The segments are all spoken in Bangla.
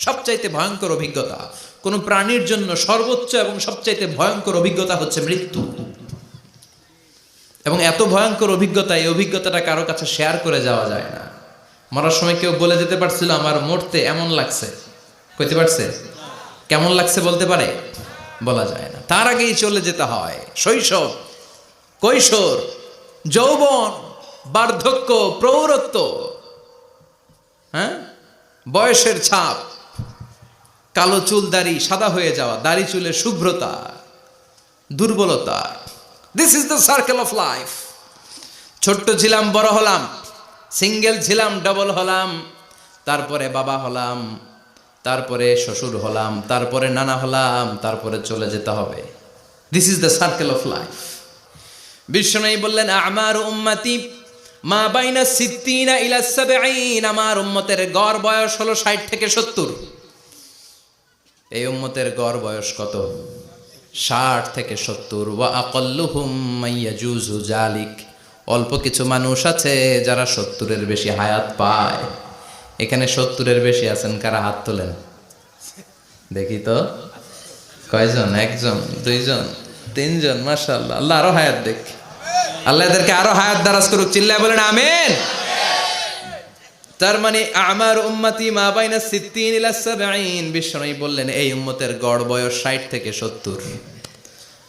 সবচাইতে ভয়ঙ্কর অভিজ্ঞতা, কোন প্রাণীর জন্য সর্বোচ্চ এবং সবচাইতে ভয়ঙ্কর অভিজ্ঞতা হচ্ছে মৃত্যু। এবং এত ভয়ঙ্কর অভিজ্ঞতা, এই অভিজ্ঞতাটা কারো কাছে শেয়ার করে যাওয়া যায় না। মরার সময় কেউ বলে যেতে পারছিল আমার মরতে এমন লাগছে, কইতে পারছে? কেমন লাগছে বলতে পারে? বলা যায় না। তার আগেই চলে যেতে হয় শৈশব, কৈশোর, যৌবন, বার্ধক্য, প্রৌঢ়ত্ব, হ্যাঁ, বয়সের ছাপ, কালো চুল দাড়ি সাদা হয়ে যাওয়া, দাড়ি চুলের শুভ্রতা, দুর্বলতা। This is the circle of life. ছোট্ট ছিলাম, বড় হলাম, সিঙ্গেল ছিলাম, ডাবল হলাম, তারপরে বাবা হলাম, তারপরে শ্বশুর হলাম, তারপরে নানা হলাম, তারপরে চলে যেতে হবে। This is the circle of life. বিশ্বনবী বললেন আমার উম্মতি মা বাইনা সিত্তিনা ইলা সাবঈন, আমার উম্মতের গড় বয়স হলো 60 থেকে 70। এই উম্মতের গড় বয়স কত? 60 থেকে 70। ওয়া আকাল্লুহুম মাইয়াজুজু জালিক, অল্প কিছু মানুষ আছে যারা 70-এর বেশি হায়াত পায়। এখানে 70-এর বেশি আছেন কারা? হাত তোলেন দেখি তো। কয়জন? একজন, দুইজন, তিনজন। মাশাআল্লাহ, আল্লাহ আরো হায়াত দেখ, আল্লাহ এদেরকে আরো হায়াত দারাজ করুক। চিল্লায় বলেন আমিন। তার মানে আমার উম্মতি মা বাইনা সিত্তিন ইলা সাবঈন, বিশ্বনবী বললেন এই উম্মতের গড় বয়স 60 থেকে 70,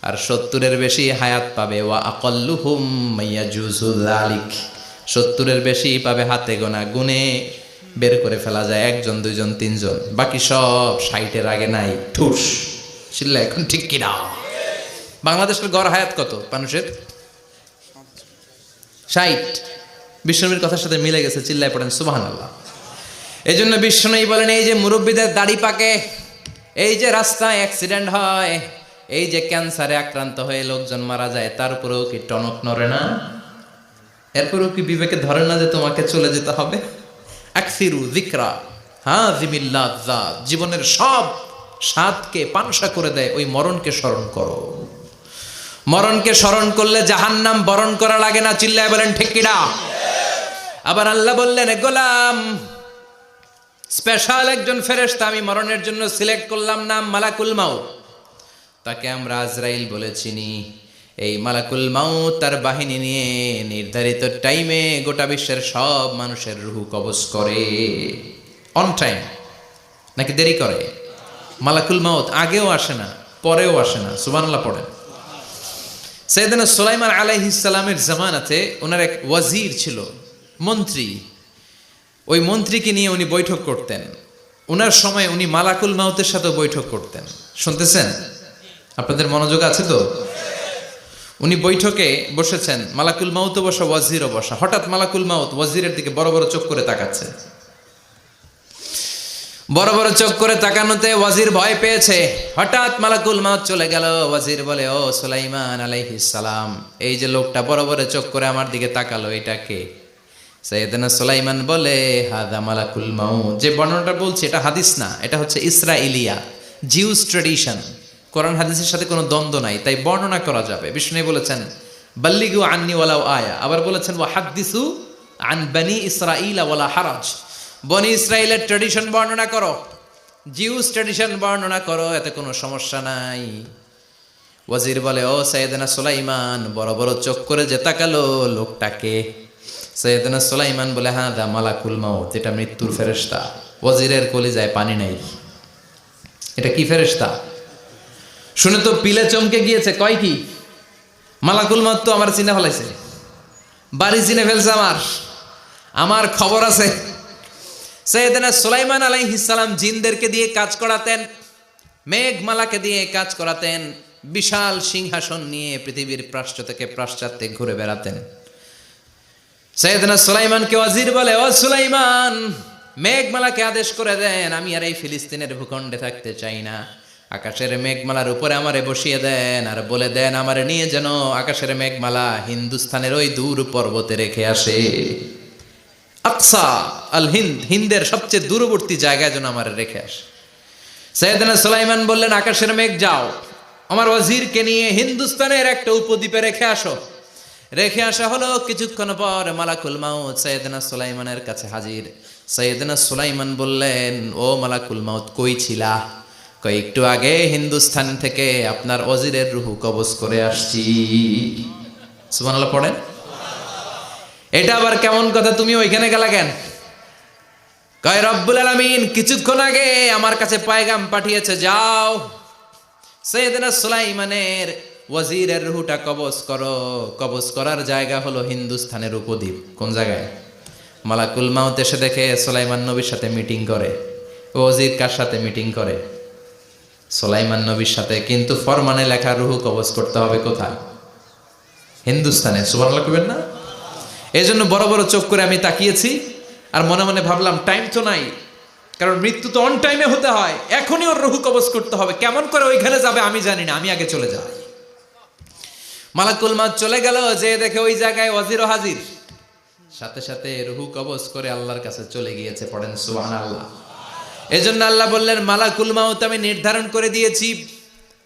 আর 70-এর বেশি হায়াত পাবে। ওয়া আকাল্লুহুম মাইয়াজুজু যালিক, 70-এর বেশি পাবে হাতে গোনা, গুনে বের করে ফেলা যায় একজন, দুইজন, তিনজন। বাকি সব 60-এর আগে নাই, ঠুস। চিল্লা এখন ঠিক কিনা? বাংলাদেশের গড় হায়াত কত মানুষের? 60। বিশ্বনবীর কথার সাথে মিলে গেছে। চিল্লায় পড়েন সুবহানাল্লাহ। এই জন্য বিশ্বনবী বলেন এই যে মুরব্বীদের দাড়ি পাকে, এই যে রাস্তায় অ্যাক্সিডেন্ট হয়, এই যে ক্যান্সারে আক্রান্ত হয়ে লোকজন মারা যায়, তারপরেও কি টনক নড়ে না? এরপরেও কি বিবেকে ধরে না যে তোমাকে চলে যেতে হবে? আকসিরু যিকরা হাযিমিল লাযযাত, জীবনের সব স্বাদকে পানসা করে দেয় ওই মরণকে স্মরণ করো। মরণকে স্মরণ করলে জাহান্নাম বরণ করা লাগে না। চিল্লায় বলেন ঠিক কিনা? আবার আল্লাহ বললেন গোলাম, স্পেশাল একজন ফেরেশতা আমি মরণের জন্য সিলেক্ট করলাম, নাম মালাকুল মাউত। তাকে আমরা আজরাইল বলে চিনি। এই মালাকুল মাউত তার বাহিনী নিয়ে নির্ধারিত টাইমে গোটা বিশ্বের সব মানুষের রূহ কবজ করে। অন টাইম নাকি দেরি করে? মালাকুল মাউত আগেও আসে না, পরেও আসে না। সুবহানাল্লাহ পড়েন। সাইয়েদনা সুলাইমান আলাইহিস সালামের জামানাতে ওনার এক ওয়াজির ছিল, মন্ত্রী। ওই মন্ত্রীকে নিয়ে উনি বৈঠক করতেন। ওনার সময় উনি মালাকুল মাউতের সাথে বৈঠক করতেন। শুনতেছেন? আপনাদের মনোযোগ আছে তো? উনি বৈঠকে বসেছেন, মালাকুল মাউতও বসা, ওয়াজিরও বসা। হঠাৎ মালাকুল মাউত ওয়াজিরের দিকে বড় বড় চোখ করে তাকাচ্ছে। বড় বড় চোখ করে তাকানোতে ওয়াজির ভয় পেয়েছে। হঠাৎ মালাকুল মাউত চলে গেল। ওয়াজির বলে ও সুলাইমান আলাইহিস সালাম, এই যে লোকটা বড় বড় চোখ করে আমার দিকে তাকালো, এটা কে? সাইয়েদনা সুলাইমান বলে হাদা মালাকুল মাউত। যে বর্ণনাটা বলছে এটা হাদিস না, এটা হচ্ছে ইসরাইলিয়া, জিউস ট্র্যাডিশন। কোরআন হাদিসের সাথে কোনো দ্বন্দ্ব নাই, তাই বর্ণনা করা যাবে। বিষ্ণু বলেছেন বাল্লিগু আন্নি ওয়ালাউ আয়া, আবার বলেছেন ওয়া হাদিসু আন বনি ইসরাইল ওয়ালা হারাজ। বনি ইসরাইলের ট্র্যাডিশন বর্ণনা করো, জিউস ট্র্যাডিশন বর্ণনা করো, এতে কোনো সমস্যা নাই। ওয়াজির বলে ও সাইয়েদনা সুলাইমান, বড় বড় চোখ করে যে তাকালো লোকটাকে? সাইয়েদনা সুলাইমান বলে হাদা মালাকুল মাউত, এটা মৃত্যুর ফেরেশতা। ওয়াজিরের কলিজায় পানি নাই। এটা কি ফেরেশতা? শুনে তো পিলে চমকে গিয়েছে। কয় কি? মালাকুল মাউত তো আমার চিনে ফেলাইছে, বাড়ি চিনে ফেলছে, আমার খবর আছে। সাইয়েদনা সুলাইমান আলাইহিস সালাম জিনদেরকে দিয়ে কাজ করাতেন, মেঘমালাকে দিয়ে কাজ করাতেন, বিশাল সিংহাসন নিয়ে পৃথিবীর প্রাচ্য থেকে পাশ্চাত্যে ঘুরে বেড়াতেন। সাইয়েদনা সুলাইমানকে ওয়াজির বলে ও সুলাইমান, মেঘমালাকে আদেশ করে দেন আমি আর এই ফিলিস্তিনের ভূখণ্ডে থাকতে চাই না। আকাশের মেঘমালার উপরে আমারে বসিয়ে দেন, আর বলে দেন আমারে নিয়ে যেন আকাশের মেঘমালা হিন্দুস্তানের ওই দূর পর্বতে রেখে আসে। আকসা আল হিন্দ, হিন্দের সবচেয়ে দূরবর্তী জায়গায় যেন আমার রেখে আসে। সাইয়েদনা সুলাইমান বললেন আকাশের মেঘ যাও, আমার ওয়াজিরকে নিয়ে হিন্দুস্তানের একটা উপদ্বীপে রেখে আসো। রেখে আসা হলো। কিছুক্ষণ পর মালাকুল মাউত সাইয়েদনা সুলাইমানের কাছে হাজির। সাইয়েদনা সুলাইমান বললেন, ও মালাকুল মাউত কই ছিলা? কই একটু আগে হিন্দুস্তান থেকে আপনার ওজিরের রুহু কবজ করে আসছি। সুবহানাল্লাহ পড়েন। এটা আবার কেমন কথা, তুমি ওইখানে গেলা কেন? কয় রব্বুল আলামিন কিছুক্ষণ আগে আমার কাছে পয়গাম পাঠিয়েছে, যাও সাইয়েদনা সুলাইমানের ওয়াজিরের রুহুটা কবজ করো। কবজ করার জায়গা হলো হিন্দুস্তানের উপদ্বীপ। কোন জায়গায়? মালাকুল মাউত এসে দেখে সুলাইমান নবীর সাথে মিটিং করে। ওয়াজির কার সাথে মিটিং করে? সুলাইমান নবীর সাথে। কিন্তু ফরমানে লেখা রুহু কবজ করতে হবে কোথায়? হিন্দুস্তানে। সুবহানাল্লাহ কইবেন না? এই জন্য বড় বড় চোখ করে আমি তাকিয়েছি আর মনে মনে ভাবলাম টাইম তো নাই, কারণ মৃত্যু তো অন টাইমে হতে হয়, এখনই ওর রুহু কবজ করতে হবে। কেমন করে ওইখানে যাবে আমি জানি না, আমি আগে চলে যাই। মালাকুল মাউত চলে গেল, যে দেখে ওই জায়গায় ওয়াজিরও হাজির। সাথে সাথে রুহু কবজ করে আল্লাহর কাছে চলে গিয়েছে। পড়েন সুবহানাল্লাহ। এজন্য আল্লাহ বললেন, মালাকুল মাউত আমি নির্ধারণ করে দিয়েছি,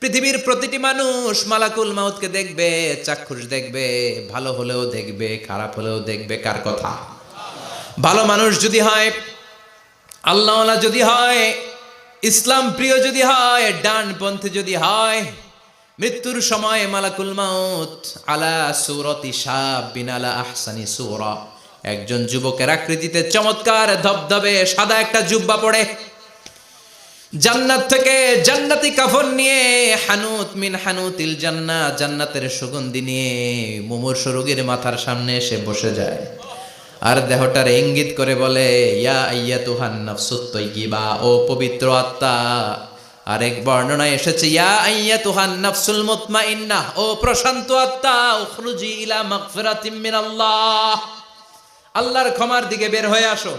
পৃথিবীর প্রতিটি মানুষ মালাকুল মাউতকে দেখবে, চাক্ষুষ দেখবে, ভালো হলেও দেখবে, খারাপ হলেও দেখবে। কার কথা? ভালো মানুষ যদি হয়, আল্লাহওয়ালা যদি হয়, ইসলাম প্রিয় যদি হয়, ডানপন্থী যদি হয়, মৃত্যুর সময় মালাকুল মাউত আলা সূরাতি শাবিন আলা আহসানি সূরা, একজন যুবকের আকৃতিতে চমৎকার ধবধবে সাদা একটা জুব্বা পরে, জান্নাত থেকে জান্নাতি কাফন নিয়ে, হানুত মিন হানুতিল জান্নাহ, জান্নাতের সুগন্ধি নিয়ে মুমূর্ষু রোগীর মাথার সামনে এসে বসে যায় আর দেহটার ইঙ্গিত করে বলে, ইয়া আইয়াতুহান নাফসুত তাইয়্যিবা, ও পবিত্র আত্মা। আরেক বর্ণনায় এসেছে, ইয়া আইয়াতুহান নাফসুল মুতমাইন্নাহ, ও প্রশান্ত আত্মা, উখরুজি ইলা মাগফিরাতিম মিনাল্লাহ, আল্লাহর ক্ষমার দিকে বের হয়ে আসো।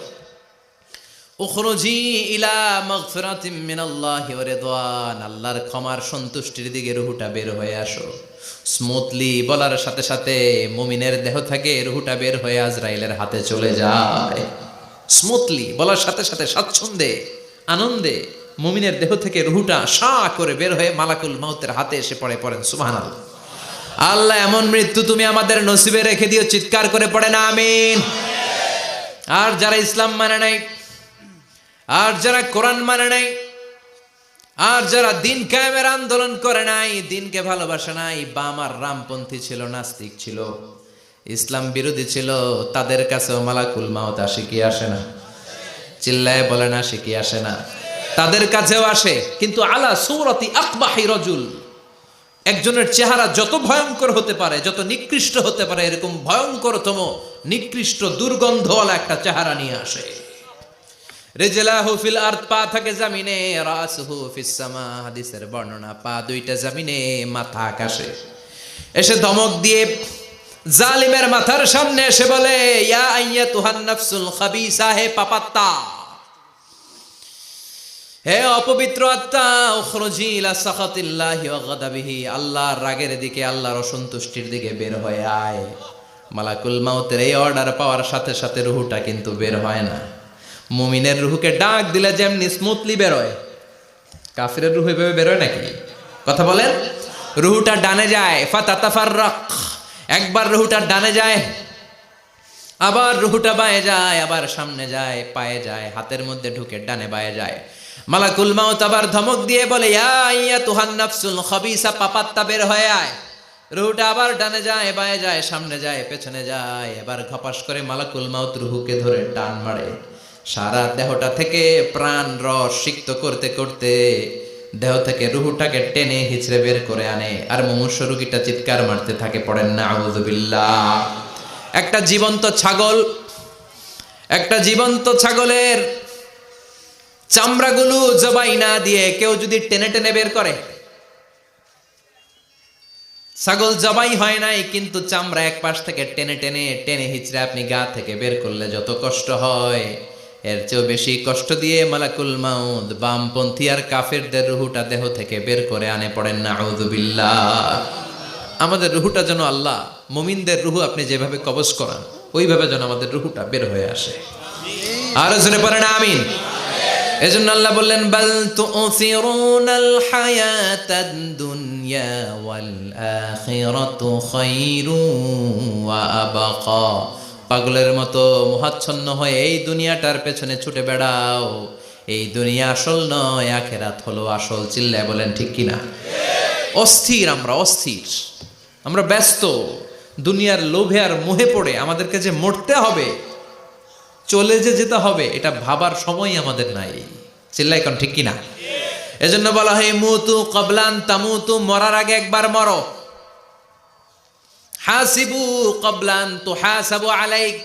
উখরুজি ইলা মাগফিরাতিম মিনাল্লাহি ওয়া রিদওয়ান, আল্লাহর ক্ষমার সন্তুষ্টির দিকে রুহুটা বের হয়ে আসো। স্মুথলি বলার সাথে সাথে মুমিনের দেহ থেকে রুহুটা বের হয়ে আজরাইলের হাতে চলে যায়। স্মুথলি বলার সাথে সাথে স্বাচ্ছন্দ্যে আনন্দে মুমিনের দেহ থেকে রুহুটা সা করে বের হয়ে মালাকুল মাউতের হাতে এসে পড়ে। পড়েন সুবহানাল্লাহ। আল্লাহ এমন মৃত্যু তুমি আমাদের নসিবে রেখে দিও, চিৎকার করে পড়েন আমিন। আর যারা ইসলাম মানে নাই, আর যারা কোরআন মানে নাই, আর যারা দিন কায়েমের আন্দোলন করে নাই, দিনকে ভালোবাসে নাই, বাম আর রামপন্থী ছিল, নাস্তিক ছিল, ইসলাম বিরোধী ছিল, তাদের কাছেও মালাকুল মাউত আসে কি আসে না? চিল্লায় বলেন আসে কি আসে না? তাদের কাছেও আসে, কিন্তু আলা সূরাতি আকবাহি রাজুল, একজনের চেহারা যত ভয়ঙ্কর হতে পারে, যত নিকৃষ্ট হতে পারে, এরকম ভয়ঙ্করতম নিকৃষ্ট দুর্গন্ধওয়ালা একটা চেহারা নিয়ে আসে। রিজলাহু ফিল আরদ, পা থাকে জমিনে, রাসুহু ফিস সামা, হাদিসের বর্ণনা, পা দুইটা জমিনে, মাথা আকাশে। এসে ধমক দিয়ে জালিমের মাথার সামনে এসে বলে, ইয়া আইয়াতুহান নাফসুল খাবিসা, হে পাপাত্তা, হে অপবিত্র আত্মা, উখরুজি ইলা সাখাতিল্লাহি ওয়া গাদাবিহি, আল্লাহর রাগের দিকে, আল্লাহর অসন্তুষ্টির দিকে বের হয়ে আয়। মালাকুল মাউতের এই অর্ডার পাওয়ার সাথে সাথে রুহুটা কিন্তু বের হয় না। মুমিনের রুহুকে ডাক দিলে যেমনি স্মুথলি বেরোয়, কাফিরের রুহু এভাবে বেরোয় নাকি? কথা বলেন। রুহুটা ডানে যায়, ফাতাতাফাররাক, একবার রুহুটা ডানে যায়, আবার রুহুটা বায়ে যায়, আবার সামনে যায়, পায়ে যায়, হাতের মধ্যে ঢুকে ডানে বায়ে যায়। মালাকুল মাউত আবার ধমক দিয়ে বলে, ইয়া আইয়াতুহান নাফসুল খাবিসা, পাপাত্তা বের হয়ে আয়। রুহুটা আবার ডানে যায়, বায়ে যায়, সামনে যায়, পেছনে যায়। এবার ঘপাস করে মালাকুল মাউত রুহুকে ধরে টান মারে। সারা দেহটা থেকে প্রাণ রস সিক্ত করতে করতে দেহ থেকে রুহুটাকে টেনে হিচড়ে বের করে আনে। আর মুমূর্ষু রোগীটা চিৎকার মারতে থাকে। পড়েন না আউযু বিল্লাহ। একটা জীবন্ত ছাগলের চামড়াগুলো জবাই না দিয়ে কেউ যদি টেনে টেনে বের করে, ছাগল জবাই হয় নাই কিন্তু চামড়া এক পাশ থেকে টেনে টেনে টেনে হিচড়ে আপনি গা থেকে বের করলে যত কষ্ট হয়, এর চেয়েও বেশি কষ্ট দিয়ে মালাকুল মাউত বামপন্থী আর কাফেরদের রুহুটা দেহ থেকে বের করে আনে। পড়েন না আউযু বিল্লাহ। আমাদের রুহুটা যেন আল্লাহ, মুমিনদের রুহু আপনি যেভাবে কবজ করান, ওইভাবে যেন আমাদের রুহুটা বের হয়ে আসে। আর জোরে পড়েন আমিন। এজন্য আল্লাহ বললেন, বাল তুসিরুনাল হায়াতাদ দুনিয়া ওয়াল আখিরাতু খায়রুন ওয়া আবকা, পাগলের মতো মোহাচ্ছন্ন হয়ে এই দুনিয়াটার পেছনে ছুটে বেড়াও। এই দুনিয়া আসল নয়, আখেরাত হলো আসল। চিল্লায় বলেন ঠিক কিনা? অস্থির, আমরা অস্থির, আমরা ব্যস্ত দুনিয়ার লোভে আর মোহে পড়ে। আমাদেরকে যে মরতে হবে, চলে যে যেতে হবে, এটা ভাবার সময় আমাদের নাই। চিল্লাই কোন ঠিক কিনা? এজন্য বলা হয় মুতু ক্বাবলান তামুতু, মরার আগে একবার মরো। হাসিবু ক্বাবলান তুহাসাবু আলাইক,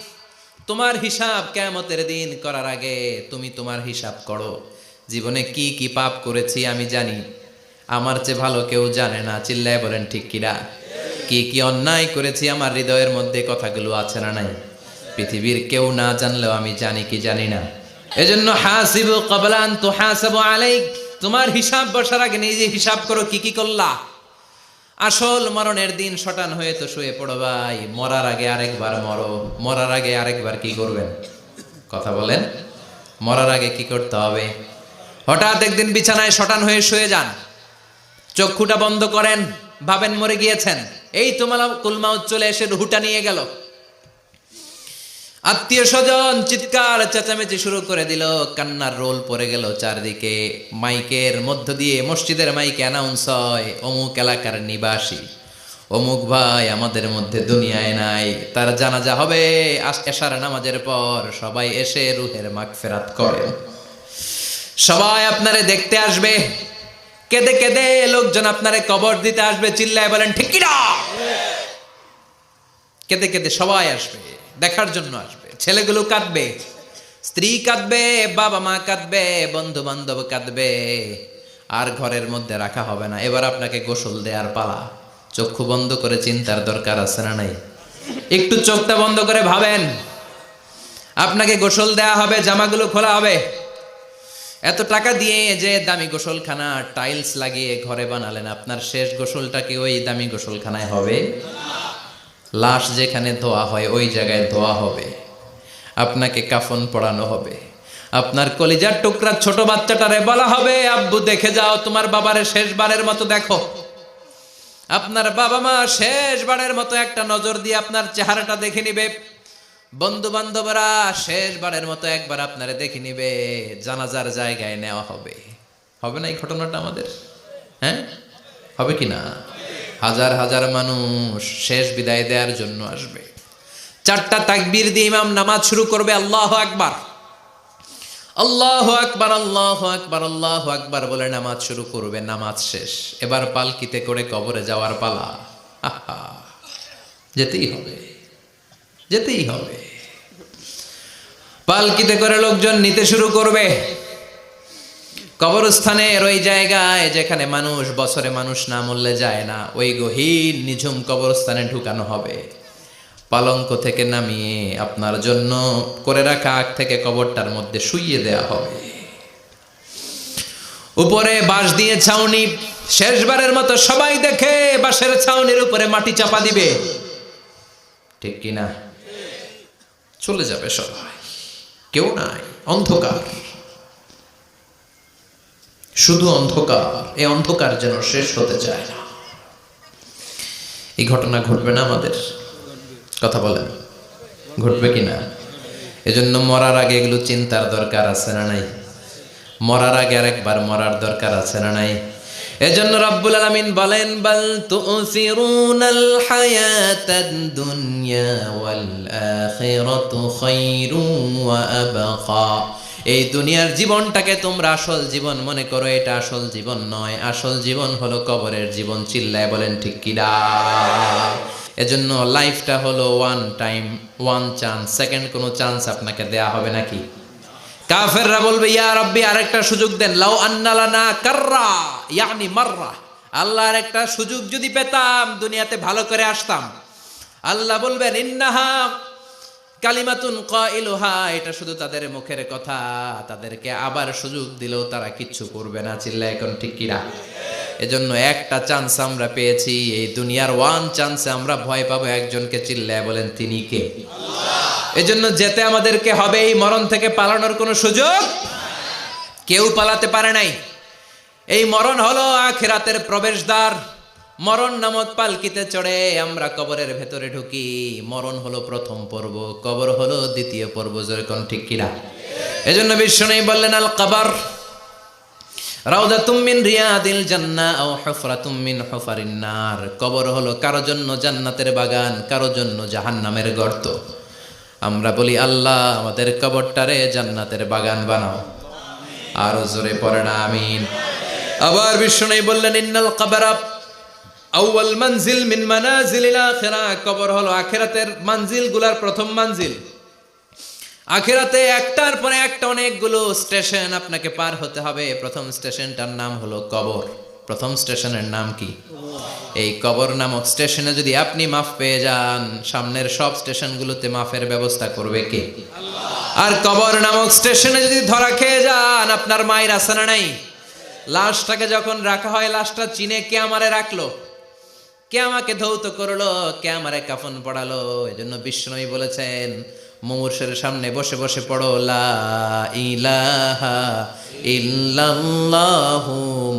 তোমার হিসাব কিয়ামতের দিন করার আগে তুমি তোমার হিসাব করো। জীবনে কি কি পাপ করেছি আমি জানি, আমার চেয়ে ভালো কেউ জানে না। চিল্লায় বলেন ঠিক কিনা? কি কি অন্যায় করেছি আমার হৃদয়ের মধ্যে কথাগুলো আছে না নাই? পৃথিবীর কেউ না জানলেও আমি জানি কি জানি না। এজন্য হাসিবু ক্বাবলান তুহাসাবু আলাইক, তোমার হিসাব বসার আগে নিজে হিসাব করো কি কি করলা। আসল মরণের দিন শটান হয়ে তো শুয়ে পড়ো ভাই। মরার আগে আরেকবার মরো। মরার আগে আরেকবার কি করবেন? কথা বলেন। মরার আগে কি করতে হবে? হঠাৎ একদিন বিছানায় শটান হয়ে শুয়ে যান, চক্ষুটা বন্ধ করেন, ভাবেন মরে গিয়েছেন। এই তো মালাকুল মাউত চলে এসে রুহুটা নিয়ে গেল। আত্মীয় স্বজন চিৎকার চেঁচামেচি শুরু করে দিল, কান্নার রোল পড়ে গেল চারদিকে। মাইকের মধ্য দিয়ে, মসজিদের মাইকে অ্যানাউন্স হয়, অমুক এলাকার নিবাসী অমুক ভাই আমাদের মধ্যে দুনিয়ায় নাই, তার জানাজা হবে এশার নামাজের পর। সবাই এসে রুহের মাগফিরাত করেন। সবাই আপনারে দেখতে আসবে, কেঁদে কেঁদে লোকজন আপনারে কবর দিতে আসবে। চিল্লায় বলেন ঠিক কিনা? কেঁদে কেঁদে সবাই আসবে, দেখার জন্য আসবে। ছেলেগুলো কাঁদবে, স্ত্রী কাঁদবে, বাবা মা কাঁদবে, বন্ধু বান্ধব কাঁদবে। আর ঘরের মধ্যে রাখা হবে না। এবার আপনাকে গোসল দেওয়ার পালা। চক্ষু বন্ধ করে চিন্তার দরকার আছে না নাই? একটু চোখটা বন্ধ করে ভাবেন, আপনাকে গোসল দেয়া হবে, জামাগুলো খোলা হবে। এত টাকা দিয়ে যে দামি গোসলখানা টাইলস লাগিয়ে ঘরে বানালেন, আপনার শেষ গোসলটা কি ওই দামি গোসলখানায় হবে? লাশ যেখানে ধোয়া হয় ওই জায়গায় ধোয়া হবে। আপনাকে কাফন পরানো হবে। আপনার কলিজার টুকরা ছোট বাচ্চাটারে বলা হবে, আব্বু দেখে যাও তোমার বাবারে শেষবারের মতো দেখো। আপনার বাবা মা শেষবারের মতো একটা নজর দিয়ে আপনার চেহারাটা দেখে নিবে। বন্ধু বান্ধবরা শেষবারের মতো একবার আপনারে দেখে নিবে। জানাজার জায়গায় নেওয়া হবে। হবে না এই ঘটনাটা আমাদের? হ্যাঁ, হবে কি না? হাজার হাজার মানুষ শেষ বিদায় দেওয়ার জন্য আসবে। চারটা তাকবীর দিয়ে ইমাম নামাজ শুরু করবে। আল্লাহু আকবার, আল্লাহু আকবার, আল্লাহু আকবার, আল্লাহু আকবার বলে নামাজ শুরু করবে। নামাজ শেষ। এবার পালকিতে করে কবরে যাওয়ার পালা। আহা, যেতেই হবে, যেতেই হবে। পালকিতে করে লোকজন নিতে শুরু করবে। কবরস্থানের ওই জায়গায় যেখানে মানুষ বছরে মানুষ না মরলে যায় না, ওই গহীন নিঝুম কবরস্থানে ঢুকানো হবে। পালঙ্ক থেকে নামিয়ে আপনার জন্য করে রাখা আগ থেকে কবরটার মধ্যে শুইয়ে দেয়া হবে। উপরে বাঁশ দিয়ে ছাউনি, শেষবারের মতো সবাই দেখে বাঁশের ছাউনির উপরে মাটি চাপা দিবে। ঠিক কিনা? চলে যাবে সবাই, কেউ নাই, অন্ধকার, শুধু অন্ধকার। এই অন্ধকার যেন শেষ হতে চায় না। এই ঘটনা ঘটবে না আমাদের? কথা বলেন, ঘটবে কিনা? এজন্য মরার আগে এগুলো চিন্তার দরকার আছে না নাই? মরার আগে আরেকবার মরার দরকার আছে না নাই? এজন্য রব্বুল আলামিন বলেন, বাল তুসিরুনাল হায়াতাদ দুনিয়া ওয়াল আখিরাতু খায়রুন ওয়া আবকা। এই দুনিয়ার জীবনটাকে তোমরা আসল জীবন মনে করো, এটা আসল জীবন নয়। আসল জীবন হলো কবরের জীবন। চিল্লায় বলেন ঠিক কিনা? এজন্য লাইফটা হলো one time, one chance. Second কোনো চান্স আপনাকে দেয়া হবে নাকি? কাফেররা বলবে, ইয়া রাব্বি আরেকটা সুযোগ দেন। লাউ আন্না লানা কাররা ইয়ানি মাররা, আল্লাহর একটা সুযোগ যদি পেতাম দুনিয়াতে ভালো করে আসতাম। আল্লাহ বলবেন, ইন্নাহা কালিমাতুন কাইলুহা, এটা শুধু তাদের মুখের কথা। তাদেরকে আবার সুযোগ দিলেও তারা কিচ্ছু করবে না। চিল্লায় এখন ঠিক কিনা? এজন্য একটা চান্স আমরা পেয়েছি, এই দুনিয়ার ওয়ান চান্সে আমরা ভয় পাবো একজনকে। চিল্লায় বলেন তিনি কে? এজন্য যেতে আমাদেরকে হবে। এই মরণ থেকে পালানোর কোনো সুযোগ কেউ পালাতে পারে নাই। এই মরণ হলো আখিরাতের প্রবেশদ্বার। মরণ নামক পালকিতে চড়ে আমরা কবরের ভেতরে ঢুকি। মরণ হলো প্রথম পর্ব, কবর হলো দ্বিতীয় পর্ব। যেরকম ঠিক কিনা? এজন্য বিশ্বনবী বললেন, আল কবর রাউদাতুম মিন রিয়াদিল জান্নাহ আও হুফরাতুম মিন হুফারিন নার। কবর হলো কারো জন্য জান্নাতের বাগান, কারো জন্য জাহান্নামের গর্ত। আমরা বলি, আল্লাহ আমাদের কবরটারে জান্নাতের বাগান বানাও। আরো জোরে পড়েন আমিন। আবার বিশ্বনবী বললেন, ইন্নাল কবরা আউয়াল মানজিল মিন মানাজিলিল আখিরাহ। কবর হলো আখিরাতের মানজিলগুলোর প্রথম মানজিল। আখিরাতে একটার পরে একটা অনেকগুলো স্টেশন আপনাকে পার হতে হবে। প্রথম স্টেশনটার নাম হলো কবর। প্রথম স্টেশনের নাম কি? এই কবর নামক স্টেশনে যদি আপনি মাফ পেয়ে যান, সামনের সব স্টেশনগুলোতে মাফের ব্যবস্থা করবে কে? আল্লাহ। আর কবর নামক স্টেশনে যদি ধরা খেয়ে যান, আপনার মায়ের আছে না নাই? লাশটাকে যখন রাখা হয়, লাশটা চিনে কে আমারে রাখলো, কে আমাকে ধৌত করলো, কে আমারে কাফন পড়ালো। এজন্য বিষ্ণুই বলেছেন, মুমূর্ষের সামনে বসে বসে পড়ো, লা ইলাহা ইল্লাল্লাহু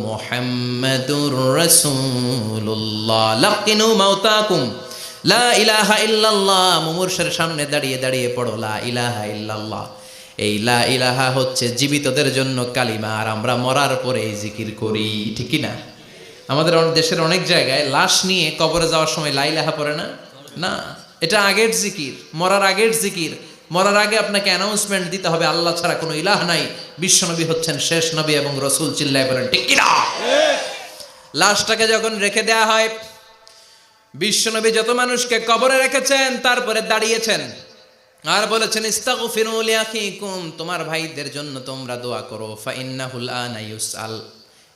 মুহাম্মাদুর রাসূলুল্লাহ। লাকিনু মাউতাকুম লা ইলাহা ইল্লাল্লাহ। মুমূর্ষের সামনে দাঁড়িয়ে দাঁড়িয়ে পড়ো, লা ইলাহা ইল্লাল্লাহ। এই লা ইলাহা হচ্ছে জীবিতদের জন্য কালিমা, আর আমরা মরার পরে এই জিকির করি। ঠিক না? আমাদের দেশের অনেক জায়গায় লাশ নিয়ে কবরে যাওয়ার সময় লা ইলাহা পড়ে না। না, এটা আগের জিকির, মরার আগের জিকির। মরার আগে আপনাকে অ্যানাউন্সমেন্ট দিতে হবে, আল্লাহ ছাড়া কোনো ইলাহ নাই, বিশ্বনবী হচ্ছেন শেষ নবী এবং রসুল। চিল্লায় বলেন ঠিক কিনা? লাশটাকে যখন রেখে দেয়া হয়, বিশ্বনবী যত মানুষকে কবরে রেখেছেন তারপরে দাঁড়িয়েছেন আর বলেছেন, ইস্তাগফিরু লিআখিকুম, তোমার ভাইদের জন্য তোমরা দোয়া করো। ফাইন্নাহুল আনা ইউসআল,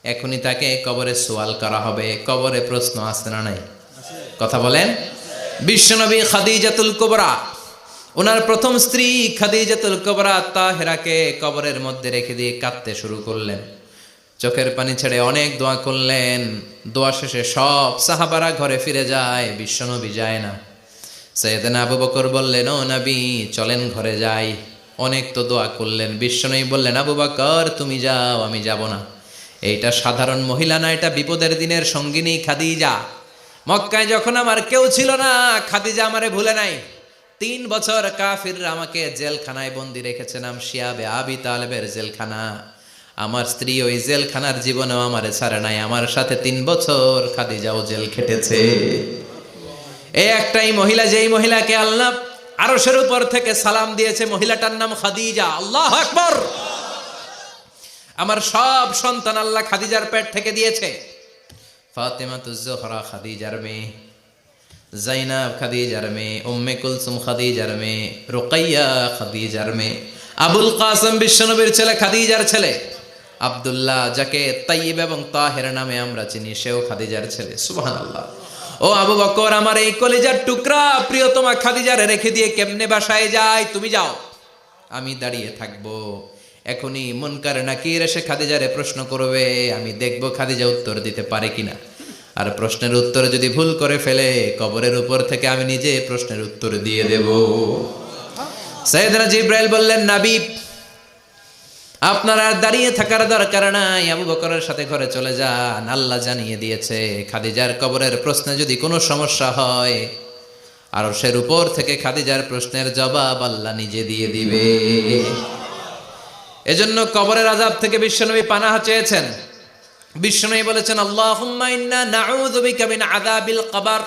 এখনই তাকে কবরে সওয়াল করা হবে। কবরে প্রশ্ন আসছে না নাই? কথা বলেন। বিশ্বনবী খাদিজাতুল কুবরা, ওনার প্রথম স্ত্রী খাদিজাতুল কুবরা তাহেরাকে কবরের মধ্যে রেখে দিয়ে কাঁদতে শুরু করলেন। চোখের পানি ছেড়ে অনেক দোয়া করলেন। দোয়া শেষে সব সাহাবারা ঘরে ফিরে যায়, বিশ্বনবী যায় না। সাইয়েদনা আবু বকর বললেন, ও নবী চলেন ঘরে যাই। অনেক তো দোয়া করলেন। বিশ্বনবী বললেন, আবু বকর তুমি যাও, আমি যাব না। এইটা সাধারণ মহিলা না, এটা বিপদের দিনের সঙ্গিনী খাদিজা। মক্কায় যখন আমার কেউ ছিল না, খাদিজা আমারে ভুলে নাই। 3 বছর কাফিররা আমাকে জেলখানায় বন্দি রেখেছে, নাম শিয়াবে আবি তালেবের জেলখানা। আমার স্ত্রী ওই জেলখানার জীবনেও আমারে ছাড়ে নাই। আমার সাথে 3 বছর খাদিজাও জেল খেটেছে। এই একটাই মহিলা, যেই মহিলাকে আল্লাহ আরশের উপর থেকে সালাম দিয়েছে, মহিলাটার নাম খাদিজা। আল্লাহু আকবার। আমার সব সন্তান আল্লাহ খাদিজার পেট থেকে দিয়েছে। ফাতেমাতুজ জোহরা খাদিজার মেয়ে, জাইনাব খাদিজার মেয়ে, উম্মে কুলসুম খাদিজার মেয়ে, রুকাইয়া খাদিজার মেয়ে, আবুল কাসেম বিশ্বনবীর ছেলে খাদিজার ছেলে, আব্দুল্লাহ যাকে তাইয়্যিব এবং তাহের নামে আমরা চিনি, সেও খাদিজার ছেলে। সুবহানাল্লাহ। ও আবু বকর, আমার এই কলিজার টুকরা প্রিয়তমা খাদিজারে রেখে দিয়ে কেমনে বাসায় যায়? তুমি যাও, আমি দাঁড়িয়ে থাকবো। এখনই মুনকার নাকির এসে খাদিজারে প্রশ্ন করবে, আমি দেখবো খাদিজা উত্তর দিতে পারে কিনা। আর প্রশ্নের উত্তর যদি ভুল করে ফেলে, কবরের উপর থেকে আমি নিজে প্রশ্নের উত্তর দিয়ে দেব। সাইয়েদনা জিবরাইল বললেন, নবী আপনার আর দাঁড়িয়ে থাকার দরকার নাই, আবু বকরের সাথে ঘরে চলে যান। আল্লাহ জানিয়ে দিয়েছে, খাদিজার কবরের প্রশ্নে যদি কোনো সমস্যা হয়, আরশের উপর থেকে খাদিজার প্রশ্নের জবাব আল্লাহ নিজে দিয়ে দিবে। এজন্য কবরের আযাব থেকে বিশ্বনবী পানাহ চেয়েছেন। বিশ্বনবী বলেছেন, আল্লাহুম্মা ইন্না নাউযু বিকা মিন আযাবিল কবর।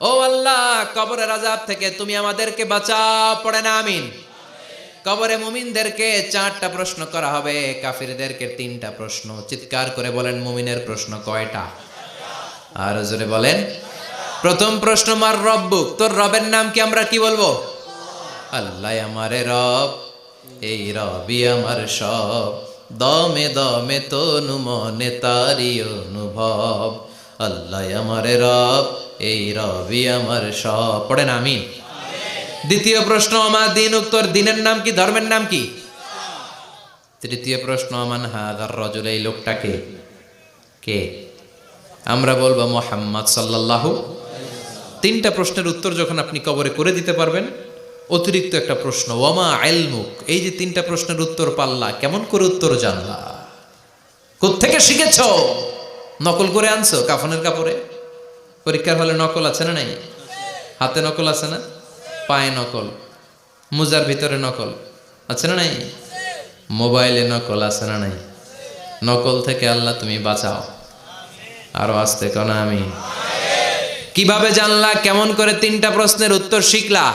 ও আল্লাহ, কবরের আযাব থেকে তুমি আমাদেরকে বাঁচাও। পড়েন আমিন। কবরে মুমিনদেরকে 4টা প্রশ্ন করা হবে, কাফিরদেরকে 3টা প্রশ্ন। চিৎকার করে বলেন, মুমিনের প্রশ্ন কয়টা? আর জোরে বলেন। প্রথম প্রশ্ন, মার রব্বুক, তোর রবের নাম কি? আমরা কি বলবো? আল্লাহ আমারে রব, এই রবি আমার সব, দমে দমে তনু মনে তারি অনুভব। আল্লাহ আমারে রব, এই রবি আমার সব। পড়েন আমিন। দ্বিতীয় প্রশ্ন, আমার দিন, উত্তর দিনের নাম কি? ধর্মের নাম কি? তৃতীয় প্রশ্ন, আমান হাদার রাজুল, এই লোকটাকে কে? আমরা বলবো মুহাম্মদ সাল্লাল্লাহু। 3টা প্রশ্নের উত্তর যখন আপনি কবরে করে দিতে পারবেন, অতিরিক্ত একটা প্রশ্ন, ওয়ামা ইলমুক, এই যে 3টা প্রশ্নের উত্তর পাল্লা, কেমন করে উত্তর জানলা? কোত্থেকে শিখেছ? নকল করে আনছো কাফনের কাপড়ে? পরীক্ষার হলে নকল আছে না নাই? হাতে নকল আছে না? পায়ে নকল, মুজার ভিতরে নকল আছে না নাই? মোবাইলে নকল আছে না নাই? নকল থেকে আল্লাহ তুমি বাঁচাও। আরো আসতে কোন আমি। কিভাবে জানলা? কেমন করে? 3টা প্রশ্নের উত্তর শিখলা।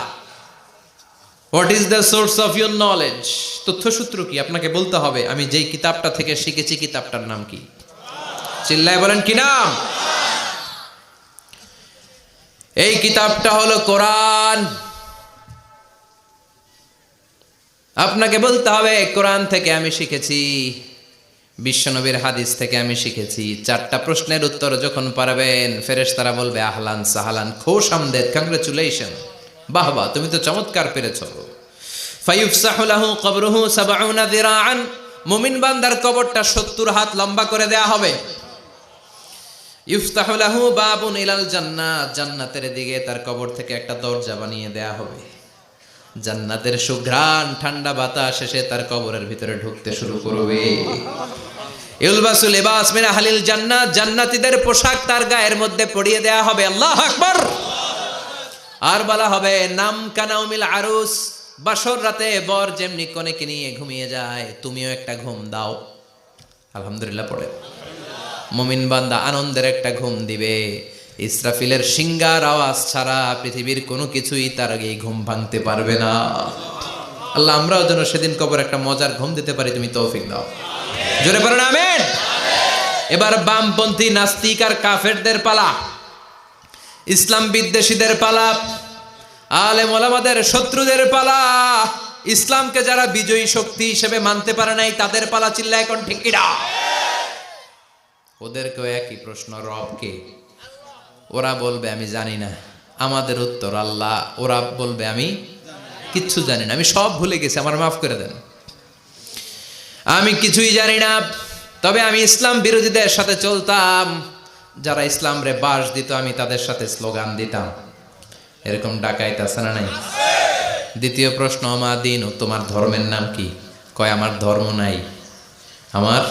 What is the source of your knowledge? তথ্যসূত্র কি? আপনাকে বলতে হবে আমি যেই কিতাবটা থেকে শিখেছি কিতাবটার নাম কি? চিল্লায় বলেন কি নাম? এই কিতাবটা হলো কোরআন। আপনাকে বলতে হবে কোরআন থেকে আমি শিখেছি, বিশ্বনবীর হাদিস থেকে আমি শিখেছি। 4টা প্রশ্নের উত্তর যখন পারবেন, ফেরেশতারা বলবে আহলান সাহালান, খোশ আমদেদ, কংগ্রেচুলেশন, বাহ বাহ, তুমি তো চমৎকার পেরেছো। ফায়ুফসাহু লাহু কবরুহু 70 যিরাআন, মুমিন বান্দার কবরটা 70 হাত লম্বা করে দেয়া হবে। ইফতাহু লাহু বাবুন ইলাল জান্নাত, জান্নাতের দিকে তার কবর থেকে একটা দরজা বানিয়ে দেয়া হবে। জান্নাতের সুঘ্রাণ ঠান্ডা বাতাস এসে তার কবরের ভিতরে ঢুকতে শুরু করবে। ইলবাসু লিবাস মিন আহলিল জান্নাত, জান্নাতীদের পোশাক তার গায়ের মধ্যে পরিয়ে দেয়া হবে। আল্লাহু আকবার। আর বলা হবে নাম কানাউমিল আরুস, বাসর রাতে বর যেমনি কনেকে নিয়ে ঘুমিয়ে যায়, তুমিও একটা ঘুম দাও। আলহামদুলিল্লাহ পড়ে মুমিন বান্দা আনন্দের একটা ঘুম দিবে। ইসরাফিলের সিংগার আওয়াজ ছাড়া পৃথিবীর কোনো কিছুই তার আগে ঘুম ভাঙতে পারবে না। আল্লাহ আমরাও যেন সেদিন কবর একটা মজার ঘুম দিতে পারি, তুমি তৌফিক দাও। জোরে পড়েন আমিন। এবার বামপন্থী নাস্তিক আর কাফেরদের পালা, ইসলাম বিদ্বেষীদের পালা, আলেম ওলামাদের শত্রুদের পালা, ইসলামকে যারা বিজয়ী শক্তি হিসেবে মানতে পারে নাই তাদের পালা। চিল্লায় এখন ঠিক কিনা? ওদেরকেও একই প্রশ্ন, রব কে? ওরা বলবে আমি জানি না। আমাদের উত্তর আল্লাহ। ওরা বলবে আমি কিচ্ছু জানি না, আমি সব ভুলে গেছি, আমার মাফ করে দেন, আমি কিছুই জানি না। তবে আমি ইসলাম বিরোধীদের সাথে চলতাম, যারা ইসলাম রে বাস দিত আমি তাদের সাথে স্লোগান দিতাম। এরকম ডাকাইত আছে না নাই? দ্বিতীয় প্রশ্ন, মা দিন, তোমার ধর্মের নাম কি? কয় আমার ধর্ম নাই, আমার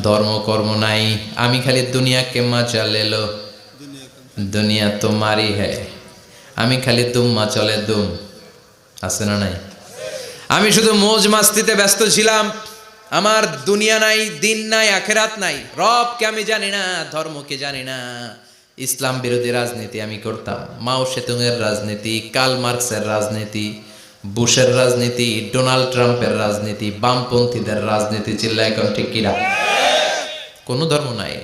ধর্ম কর্ম নাই, আমি খালি দুনিয়া কে মজা লেলো, দুনিয়া তোমারই হ্যায়, আমি খালি দুম্মা চলে দুম। আছে না নাই? আমি শুধু মৌজ মাস্তিতে ব্যস্ত ছিলাম, আমার দুনিয়া নাই, দিন নাই, আখেরাত নাই, রবকে আমি জানি না, ধর্মকে জানি না। ইসলাম বিরোধী রাজনীতি আমি করতাম, মাও সেতুংয়ের রাজনীতি, কার্ল মার্কসের রাজনীতি, বুশের রাজনীতি, ডোনাল্ড ট্রাম্পের রাজনীতি, বামপন্থীদের রাজনীতি। চিল্লা এখন ঠিক কিনা? কোনো ধর্ম নাই।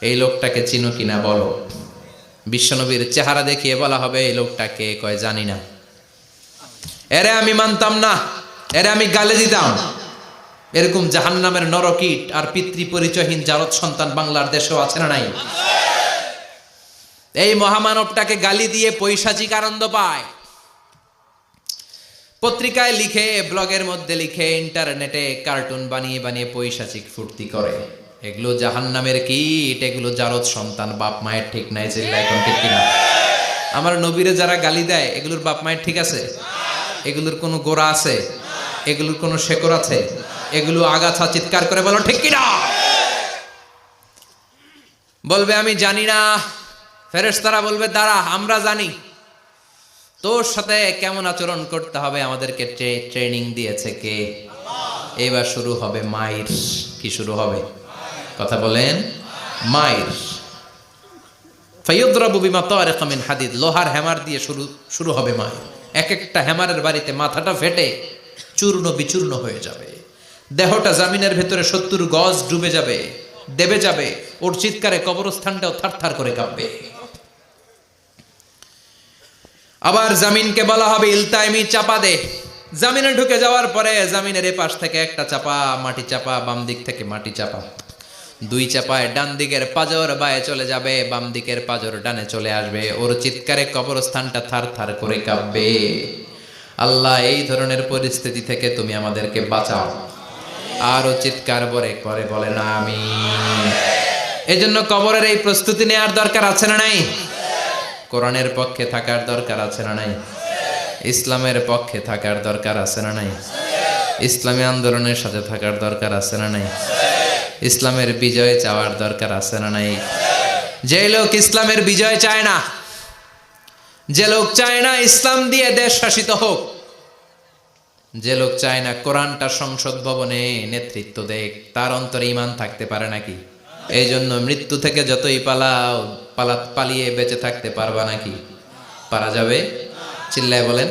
এই লোকটাকে চিনো কিনা বলো। বিশ্বনবীর চেহারা দেখিয়ে বলা হবে এই লোকটাকে, কয় জানি না। এরে আমি মানতাম না, এরে আমি গালে দিতাম। এরকম জাহান্নামের নরকীট আর পিতৃ পরিচয়হীন জারদ সন্তান বাংলার দেশেও আছে না নাই? এই মহামানবটাকে গালি দিয়ে পৈশাচিক আনন্দ পায়। পত্রিকায় লিখে, ব্লগের মধ্যে লিখে, ইন্টারনেটে কার্টুন বানিয়ে বানিয়ে পৈশাচিক ফুর্তি করে। এগুলো জাহান্নামের কীট, এগুলো জারদ সন্তান, বাপ মায়ের ঠিক নাই। চিল্লা এখন ঠিক কিনা? আমার নবীরে যারা গালি দেয় এগুলোর বাপ মায়ের ঠিক আছে? এগুলোর কোনো গোড়া আছে? এগুলোর কোনো শেকড় আছে? এগুলো আগাছা। চিৎকার করে বলো ঠিক কিনা? বলবে আমি জানি না। ফেরেশতারা বলবে দাঁড়া, আমরা জানি। তোর সাথে কেমন আচরণ করতে হবে আমাদেরকে ট্রেনিং দিয়েছে কে? এবার শুরু হবে মাইর। কি শুরু হবে? কথা বলেন। মাইর। ফায়ুদরাবু বিমা তারিকা মিন হাদিদ, লোহার হ্যামার দিয়ে শুরু হবে মাইর। এক একটা হ্যামারের বাড়িতে মাথাটা ফেটে চূর্ণ বিচূর্ণ হয়ে যাবে, দেহটা জামিনের ভেতরে 70 গজ ডুবে যাবে, দেবে যাবে। ওর চিৎকারে কবরস্থানটাও থারথার করে কাঁপবে। আবার জামিনকে বলা হবে ইলতাইমি, চাপা দে। জামিনে ঢুকে যাওয়ার পরে জামিনের এ পাশ থেকে একটা চাপা, মাটি চাপা, বাম দিক থেকে মাটি চাপা, 2 চাপায় ডান দিকের পাজর বায়ে চলে যাবে, বাম দিকের পাজর ডানে চলে আসবে। ওর চিৎকারে কবরস্থানটা থার থার করে কাঁপবে। আল্লাহ এই ধরনের পরিস্থিতি থেকে তুমি আমাদেরকে বাঁচাও। আরো চিৎকার করে বলে না আমিন। এজন্য কবরের এই প্রস্তুতি নেওয়ার দরকার আছে না নাই? কোরআনের পক্ষে থাকার দরকার আছে না নাই? ইসলামের পক্ষে থাকার দরকার আছে না নাই? ইসলামী আন্দোলনের সাথে থাকার দরকার আছে না নাই? ইসলামের বিজয় চাওয়ার দরকার আছে না নাই? যে লোক ইসলামের বিজয় চায় না, যে লোক চায় না ইসলাম দিয়ে দেশ শাসিত হোক, যে লোক চায় না কোরআনটা সংসদ ভবনে নেতৃত্ব দেখ, তার অন্তরে ঈমান থাকতে পারে নাকি? এই জন্য মৃত্যু থেকে যতই পালাও পালিয়ে বেঁচে থাকতে পারবা নাকি? পারা যাবে? চিল্লায় বলেন।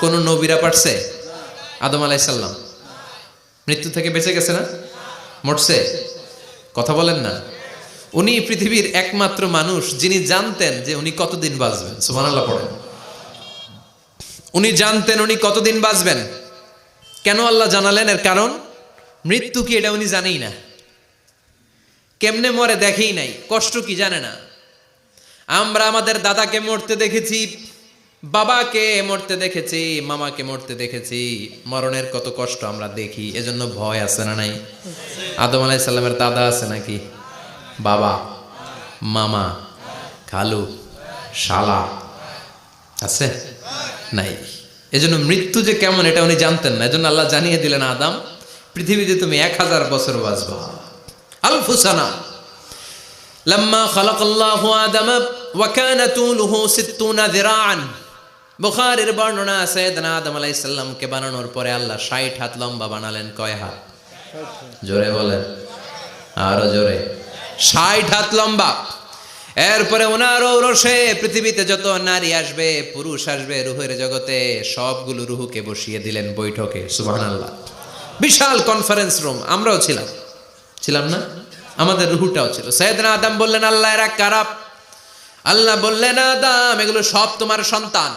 কোন নবীরা পারছে? আদম আলাইহিস সালাম মৃত্যু থেকে বেঁচে গেছে না? মরছে? কথা বলেন না। উনি পৃথিবীর একমাত্র মানুষ যিনি জানতেন যে উনি কতদিন বাঁচবেন। সুবহানাল্লাহ পড়েন। উনি জানতেন উনি কতদিন বাঁচবেন। কেন আল্লাহ জানালেন? এর কারণ মৃত্যু কি এটা উনি জানেই না, কেমনে মরে দেখেই নাই, কষ্ট কি জানে না। আমরা আমাদের দাদাকে মরতে দেখেছি, বাবাকে মরতে দেখেছি, মামাকে মরতে দেখেছি, মরণের কত কষ্ট আমরা দেখি, এজন্য ভয় আছে না নাই? আদম আলাইহিস সালামের দাদা আছে নাকি? বাবা, মামা, খালু, শালা আছে? নাই। এজন্য মৃত্যু যে কেমন এটা উনি জানতেন না। এজন্য আল্লাহ জানিয়ে দিলেন, আদম পৃথিবীতে তুমি 1000 বছর বাঁচবা। আলফু সানা লাম্মা খালাকাল্লাহু আদম ওয়া কানা তুলুহু 60 যিরাআন। বুখারীর বর্ণনা, সাইয়েদনা আদম আলাইহিস সালামকে বানানোর পরে আল্লাহ 60 হাত লম্বা বানালেন। কয় হাত? জোরে বলেন, আরো জোরে। 60 হাত লম্বা। এরপরে ওনার ঔরসে পৃথিবীতে যত নারী আসবে, পুরুষ আসবে রুহের জগতে, সবগুলো রুহুকে বসিয়ে দিলেন বৈঠকে। সুবহানাল্লাহ। বিশাল কনফারেন্স রুম। আমরাও ছিলাম না? আমাদের রুহুটাও ছিল। সাইয়েদনা আদম বললেন, আল্লাহ এরা কারা? আল্লাহ বললেন, আদম এগুলো সব তোমার সন্তান।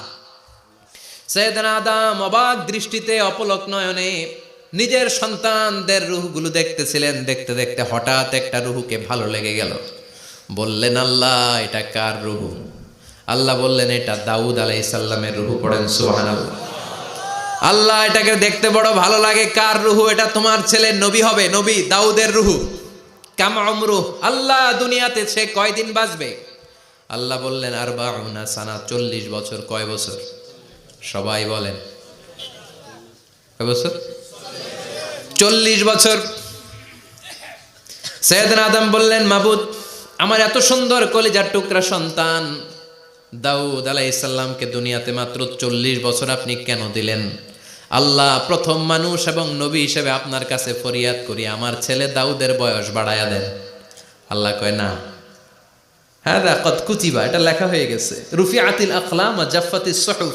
সাইয়েদনা আদম অবাক দৃষ্টিতে, অপলক নয়নে নিজের সন্তানদের রুহগুলো দেখতেছিলেন। দেখতে দেখতে হঠাৎ একটা রুহুকে ভালো লেগে গেল। বললেন, আল্লাহ এটা কার রুহু? আল্লাহ বললেন, এটা দাউদ আলাইহিস সালামের রুহু। পড়েন সুবহানাল্লাহ। আল্লাহ এটাকে দেখতে বড় ভালো লাগে, কার রুহু? এটা তোমার ছেলে নবী হবে, নবী দাউদের রুহু। কাম উমরুহ, আল্লাহ দুনিয়াতে সে কয়দিন বাঁচবে? আল্লাহ বললেন, 40 সানা, 40 বছর। কয় বছর? সবাই বলেন, কয় বছর? 40 বছর। সাইয়েদনা আদম বললেন, মাবুদ আমার এত সুন্দর কলিজার টুকরা সন্তান দাউদ আলাইহিস সালামকে দুনিয়াতে মাত্র 40 বছর আপনি কেন দিলেন? আল্লাহ প্রথম মানুষ এবং নবী হিসেবে আপনার কাছে ফরিয়াদ করি, আমার ছেলে দাউদের বয়স বাড়ায়া দেন। আল্লাহ কয়, না, হাদা কদ কুতিবা, এটা লেখা হয়ে গেছে। রুফিআতিল আকলাম ওয়া জাফফাতিস সুহুফ,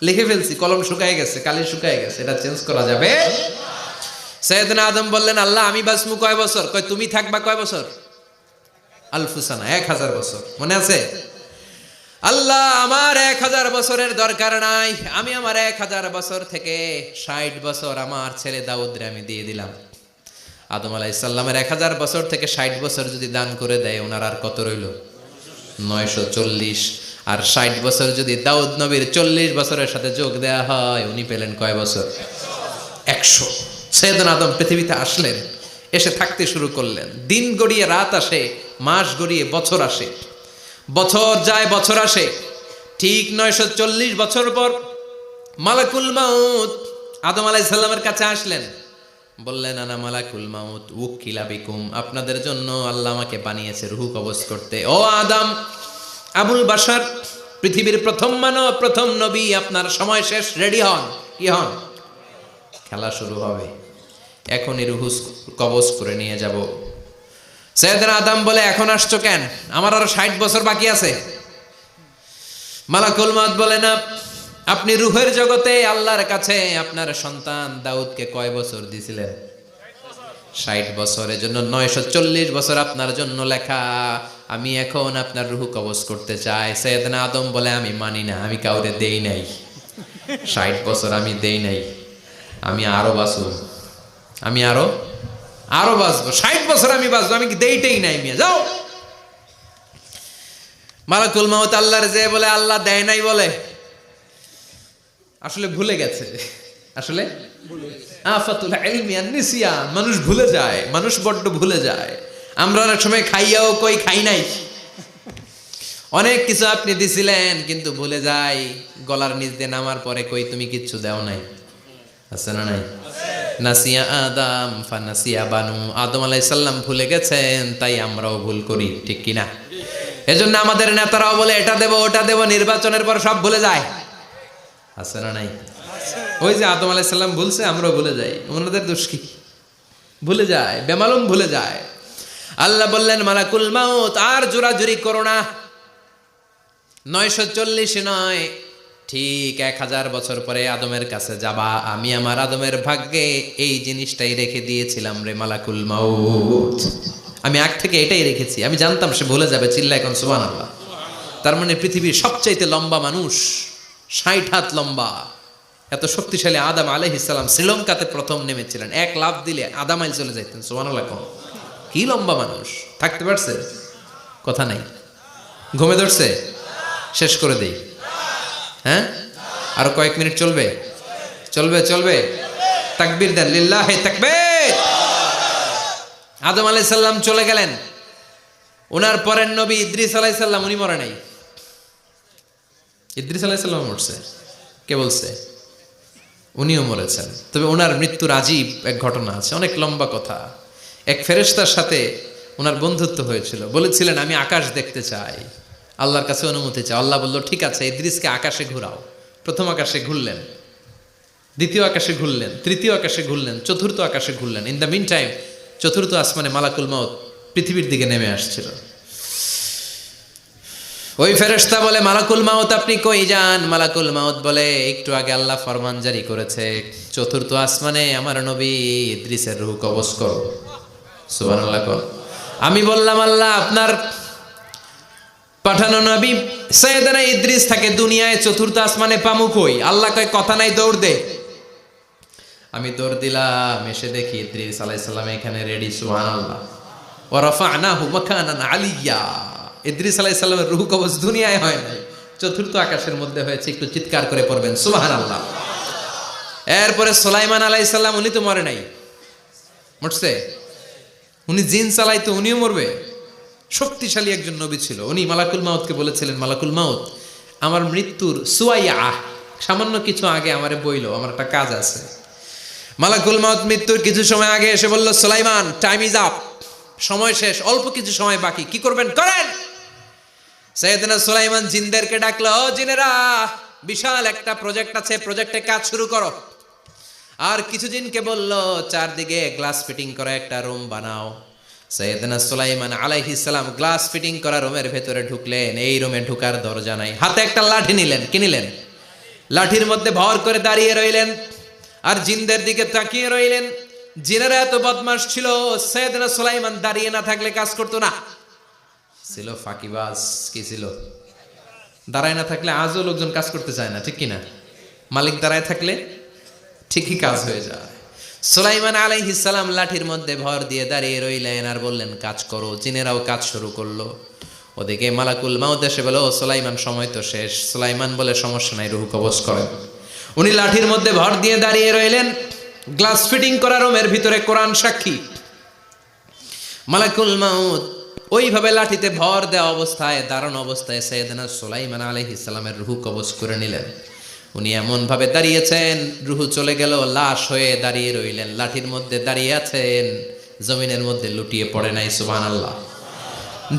লিখে ফেলছি, কলম শুকায় গেছে, কালি শুকায় গেছে, এটা চেঞ্জ করা যাবে? সাইয়েদনা আদম বললেন, আল্লাহ আমি বাঁচমু কয় বছর? কয় তুমি থাকবা কয় বছর? আলফু সানা, 1000 বছর। মনে আছে? আল্লাহ আমার 1000 বছরের দরকার নাই, আমি আমার 1000 বছর থেকে 60 বছর আমার ছেলে দাউদরে আমি দিয়ে দিলাম। আদম আলাইহিস সালামের 1000 বছর থেকে 60 বছর যদি দান করে দেয়, ওনার আর কত রইল? 940। আর 60 বছর যদি দাউদ নবীর 40 বছরের সাথে যোগ দেয়া হয়, উনি পেলেন কয় বছর? 100। সাইয়েদনা আদম পৃথিবীতে আসলেন, এসে থাকতে শুরু করলেন। দিন গড়িয়ে রাত আসে, মাস গড়িয়ে বছর আসে, বছর যায় বছর আসে। ঠিক 940 বছর পর মালাকুল মাউত আদম আলাইহিস সালামের কাছে আসলেন। বললেন, আনা মালাকুল মাউত উকিলা বিকুম, আপনাদের জন্য আল্লাহ আমাকে বানিয়েছে রূহ কবজ করতে। ও আদম, আবুল বাশার, পৃথিবীর প্রথম মানব, প্রথম নবী, আপনার সময় শেষ, রেডি হন। কি হন? খেলা শুরু হবে, এখনই রূহ কবজ করে নিয়ে যাব। সাইয়েদনা আদম বলে, এখন আসছো কেন? আমার আরো 60 বছর বাকি আছে। মালাকুল মাউত বলে, না, আপনি রূহের জগতে আল্লাহর কাছে আপনার সন্তান দাউদকে কয় বছর দিয়েছিলেন? 60 বছর। এজন্য 940 বছর আপনার জন্য লেখা। আমি এখন আপনার রূহ কবজ করতে চাই। সাইয়েদনা আদম বলে, আমি মানি না, আমি কাউরে দেই নাই 60 বছর, আমি দেই নাই, আমি আরো বাঁচব, আমি আরো বাঁচবো, 60 বছর আমি বাঁচবো, আমি কি দেইটাই নাই। মিয়া যাও। মালাকুল মাউত আল্লাহর যে বলে, আল্লাহ দেয় নাই বলে, আসলে ভুলে গেছে। আসলে আফাতুল ইলমি আন নিসিয়ান, মানুষ ভুলে যায়, মানুষ বড্ড ভুলে যায়। আমরা অনেক সময় খাইয়াও কই খাই নাই। অনেক কিছু আপনি দিছিলেন কিন্তু ভুলে যাই, গলার নিচ দিয়ে নামার পরে কই তুমি কিচ্ছু দাও নাই। আছে না নাই? নাসিয়া আদম ফানাসিয়া বানু, আদম আলাইহিস সালাম ভুলে গেছেন, তাই আমরাও ভুল করি, ঠিক কিনা? এজন্য আমাদের নেতারাও বলে এটা দেব ওটা দেব, নির্বাচনের পর সব ভুলে যায়। আছে না নাই? ওই যে আদম আলাইহিস সালাম ভুলছে, আমরাও ভুলে যাই। ওনাদের দোষ কি? ভুলে যায়, বেমালুম ভুলে যায়। আল্লাহ বললেন মালাকুল মাউত আর জোরাজুরি করো না। 940 নয়, ঠিক 1000 বছর পরে আদমের কাছে যাবা। আমি আমার আদমের ভাগ্যে এই জিনিসটাই রেখে দিয়েছিলাম রে মালাকুল মাউত। আমি আগ থেকে এটাই রেখেছি, আমি জানতাম সে ভুলে যাবে। চিল্লা এখন সুবহানাল্লাহ। তার মানে পৃথিবীর সবচাইতে লম্বা মানুষ, 60 হাত লম্বা, এত শক্তিশালী আদম আলাইহিস সালাম শ্রীলঙ্কাতে প্রথম নেমেছিলেন। 1 লাফ দিলে আধা মাইল চলে যাইতেন। সুবহানাল্লাহ। কি লম্বা মানুষ, থাকতে পারছে? কথা নাই, ঘুমে ধরছে? শেষ করে দেই। হ্যাঁ, আরো কয়েক মিনিট চলবে? চলবে চলবে। তাকবীর দেন, লিল্লাহি তাকবীর। আদম আলাইহিস সালাম চলে গেলেন। ওনার পরের নবী ইদ্রিস আলাইহিস সালাম, উনি মরে নাই। ইদ্রিস আলাইহিস সালাম মরছে, কে বলছে? উনিও মরেছেন। তবে ওনার মৃত্যুর আজীব এক ঘটনা আছে, অনেক লম্বা কথা। এক ফেরেশতার সাথে ওনার বন্ধুত্ব হয়েছিল। বলেছিলেন আমি আকাশ দেখতে চাই, আল্লাহর কাছে অনুমতি চাই। আল্লাহ বলল ঠিক আছে, ইদ্রিসকে আকাশে ঘুরাও। প্রথম আকাশে ঘুরলেন, দ্বিতীয় আকাশে ঘুরলেন, তৃতীয় আকাশে ঘুরলেন, চতুর্থ আকাশে ঘুরলেন। ইন দ্য মিন টাইম চতুর্থ আসমানে মালাকুল মাউত পৃথিবীর দিকে নেমে আসছিল। ওই ফেরেশতা বলে মালাকুল মাউত আপনি কই যান? মালাকুল মাউত বলে একটু আগে আল্লাহ ফরমান জারি করেছে, চতুর্থ আসমানে আমার নবী ইদ্রিসের রূহ কবজ করো। সুবহানাল্লাহ। আমি বললাম আল্লাহ আপনার পাঠানো নবী সাইয়েদনা ইদ্রিস থাকে দুনিয়ায়, চতুর্থ আসমানে পামু কই? আল্লাহ কয় কথা নাই, দৌড় দে। আমি দৌড় দিলাম, এসে দেখি ইদ্রিস আলাইহিস সালাম এখানে রেডি। সুবহানাল্লাহ। ওয়া রাফা'নাহু মাকানান আলিয়্যা। ইদ্রিস আলাইহিস সালামের রূহ কবজ দুনিয়ায় হয় নাই, চতুর্থ আকাশের মধ্যে হয়েছে। একটু চিৎকার করে পড়বেন সুবহানাল্লাহ। এরপরে সুলাইমান আলাইহিস সালাম, উনি তো মরে নাই, মরছে? উনি জিন চালাইতো, উনিও মরবে? শক্তিশালী একজন নবী ছিল। উনি মালাকুল মাউতকে বলেছিলেন মালাকুল মাউত আমার মৃত্যুর সুয়াইয়া, সামান্য কিছু আগে আমারে বইলো, আমার একটা কাজ আছে। মালাকুল মাউত মৃত্যুর কিছু সময় আগে এসে বলল সুলাইমান টাইম ইজ আপ, সময় শেষ, অল্প কিছু সময় বাকি, কি করবেন করেন। সাইয়েদনা সুলাইমান জিনদেরকে ডাকলো, ও জিনেরা, বিশাল একটা প্রজেক্ট আছে, প্রজেক্টে কাজ শুরু করো। আর কিছু জিনকে বলল চারদিকে গ্লাস ফিটিং করা একটা রুম বানাও। সাইয়েদনা সুলাইমান আলাইহিস সালাম গ্লাস ফিটিং করা রুমের ভেতরে ঢুকলেন। এই রুমে ঢুকার দরজা নাই, হাতে একটা লাঠি নিলেন। কি নিলেন? লাঠির মধ্যে ভর করে দাঁড়িয়ে রইলেন আর জিনদের দিকে তাকিয়ে রইলেন। জিনেরা এত বদমাশ ছিল, সাইয়েদনা সুলাইমান দাঁড়িয়ে না থাকলে কাজ করতো না। ছিল ফাঁকিবাজ। কি ছিল? দাঁড়ায় না থাকলে আজও লোকজন কাজ করতে চায় না, ঠিক কিনা? মালিক দাঁড়ায় থাকলে ঠিকই কাজ হয়ে যায়। সুলাইমান আলাইহিস সালাম লাঠির মধ্যে ভর দিয়ে দাঁড়িয়ে রইলেন আর বললেন কাজ করো। জিনেরাও কাজ শুরু করলো। ওদিকে মালাকুল মাউত এসে বলে, ও সুলাইমান সময় তো শেষ। সুলাইমান বলে সমস্যা নাই, রূহ কবজ করেন। উনি লাঠির মধ্যে ভর দিয়ে দাঁড়িয়ে রইলেন। গ্লাস ফিটিং করা রুমের ভিতরে কোরআন সাক্ষী। মালাকুল মাউত ওইভাবে লাঠিতে ভর দেওয়া অবস্থায়, দাঁড়ানো অবস্থায় সাইয়েদনা সুলাইমান আলাইহিস সালামের রূহ কবজ করে নিলেন। উনি এমন ভাবে দাঁড়িয়েছেন, রূহ চলে গেল, লাশ হয়ে দাঁড়িয়ে রইলেন। লাঠির মধ্যে দাঁড়িয়ে আছেন, জমিনের মধ্যে লুটিয়ে পড়ে নাই। সুবহানাল্লাহ।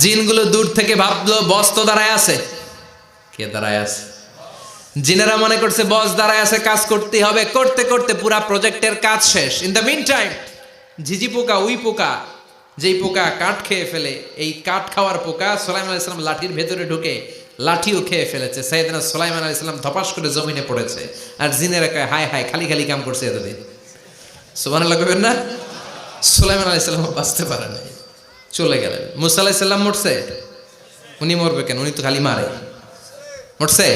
জিনগুলো দূর থেকে ভাবলো বস তো দাঁড়ায় আছে। কে দাঁড়ায় আছে? জিনেরা মনে করছে বস দাঁড়ায় আছে, কাজ করতে হবে। করতে করতে পুরা প্রজেক্টের কাজ শেষ। ইন দ্য মিন টাইম ঝিঝি পোকা, উই পোকা, যেই পোকা কাঠ খেয়ে ফেলে, এই কাঠ খাওয়ার পোকা সুলাইমান আলাইহিস সালাম লাঠির ভেতরে ঢুকে লাঠিও খেয়ে ফেলেছে। সাইয়েদনা সুলাইমান আলাইহিস সালাম ধপাস করে জমিনে পড়েছে। আর জিনেরা কয় হায় হায়, খালি খালি কাম করছে এতদিন। সুবহানাল্লাহ কইবেন না? সুলাইমান আলাইহিস সালাম বাঁচতে পারে নাই, চলে গেলেন। মুসা আলাইহিস সালাম মরছে? উনি মরবে কেন? উনি তো খালি মারে। মরছে?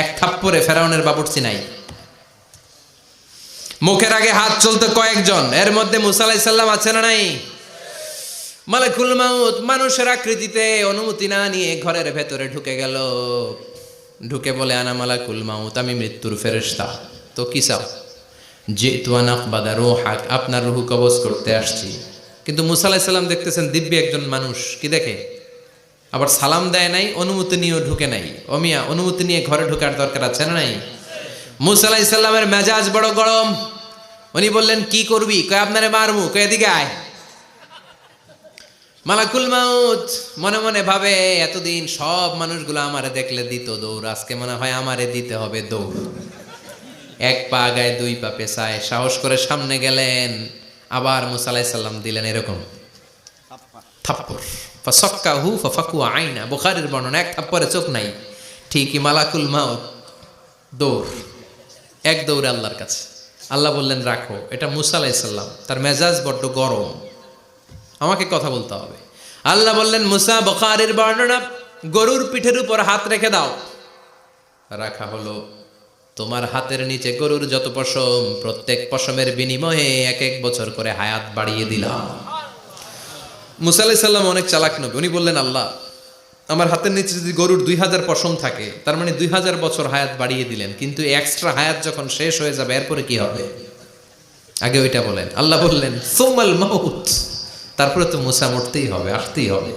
এক থাপ্পড়ে ফেরাউনের বাবুর্চি নাই। মুখের আগে হাত চলতো কয়েকজন, এর মধ্যে মুসা আলাইহিস সালাম আছে না নাই? মালাকুল মাউত মানুষের আকৃতিতে অনুমতি না নিয়ে ঘরের ভেতরে ঢুকে গেল। ঢুকে বলে আনা মালাকুল মাউত, আমি মৃত্যুর ফেরেশতা। তো কি চাও? জিতু আন আকবাদা রূহাক, আপনার রূহ কবজ করতে আসছি। কিন্তু মুসা আলাইহিস সালাম দেখতেছেন দিব্যি একজন মানুষ, কি দেখে? আবার সালাম দেয় নাই, অনুমতি নিয়েও ঢুকে নাই। অমিয়া অনুমতি নিয়ে ঘরে ঢোকার দরকার আছে না নাই? মুসা আলাইহিস সালামের মেজাজ বড় গরম। উনি বললেন কি করবি? কয় আপনারে মারমু। কয় এদিকে আয়। মালাকুল মাউত মনে মনে ভাবে এতদিন সব মানুষগুলো আমারে দেখলে দিত দৌড়, আজকে মনে হয় আমারে দিতে হবে দৌড়। এক পা আগায় দুই পা পেছায় সাহস করে সামনে গেলেন। আবার মুসা আলাইহিস সালাম দিলেন এরকম থাপ্পড়, ফাসাক্কাহু ফাফাকু আইনা। বুখারীর বর্ণনা, এক থাপ্পড়ে চোখ নাই। ঠিকই মালাকুল মাউত দৌড়, এক দৌড়ে আল্লাহর কাছে। আল্লাহ বললেন রাখো, এটা মুসা আলাইহিস সালাম, তার মেজাজ বড্ড গরম, আমাকে কথা বলতে হবে। আল্লাহ বললেন মুসা, বুখারীর বর্ণনা, গরুর পিঠের উপর হাত রেখে দাও। রাখা হলো। তোমার হাতের নিচে গরুর যত পশম, প্রত্যেক পশমের বিনিময়ে এক এক বছর করে হায়াত বাড়িয়ে দিলাম। মুসা আলাইহিস সালাম অনেক চালাক নবী, উনি বললেন আল্লাহ আমার হাতের নিচে যদি গরুর 2000 পশম থাকে, তার মানে 2000 বছর হায়াত বাড়িয়ে দিলেন, কিন্তু এক্সট্রা হায়াত যখন শেষ হয়ে যাবে এরপরে কি হবে? আগে ওইটা বলেন। আল্লাহ বললেন সুমাল মাউত, তারপরে তো মুসা মরতেই হবে, আসতেই হবে।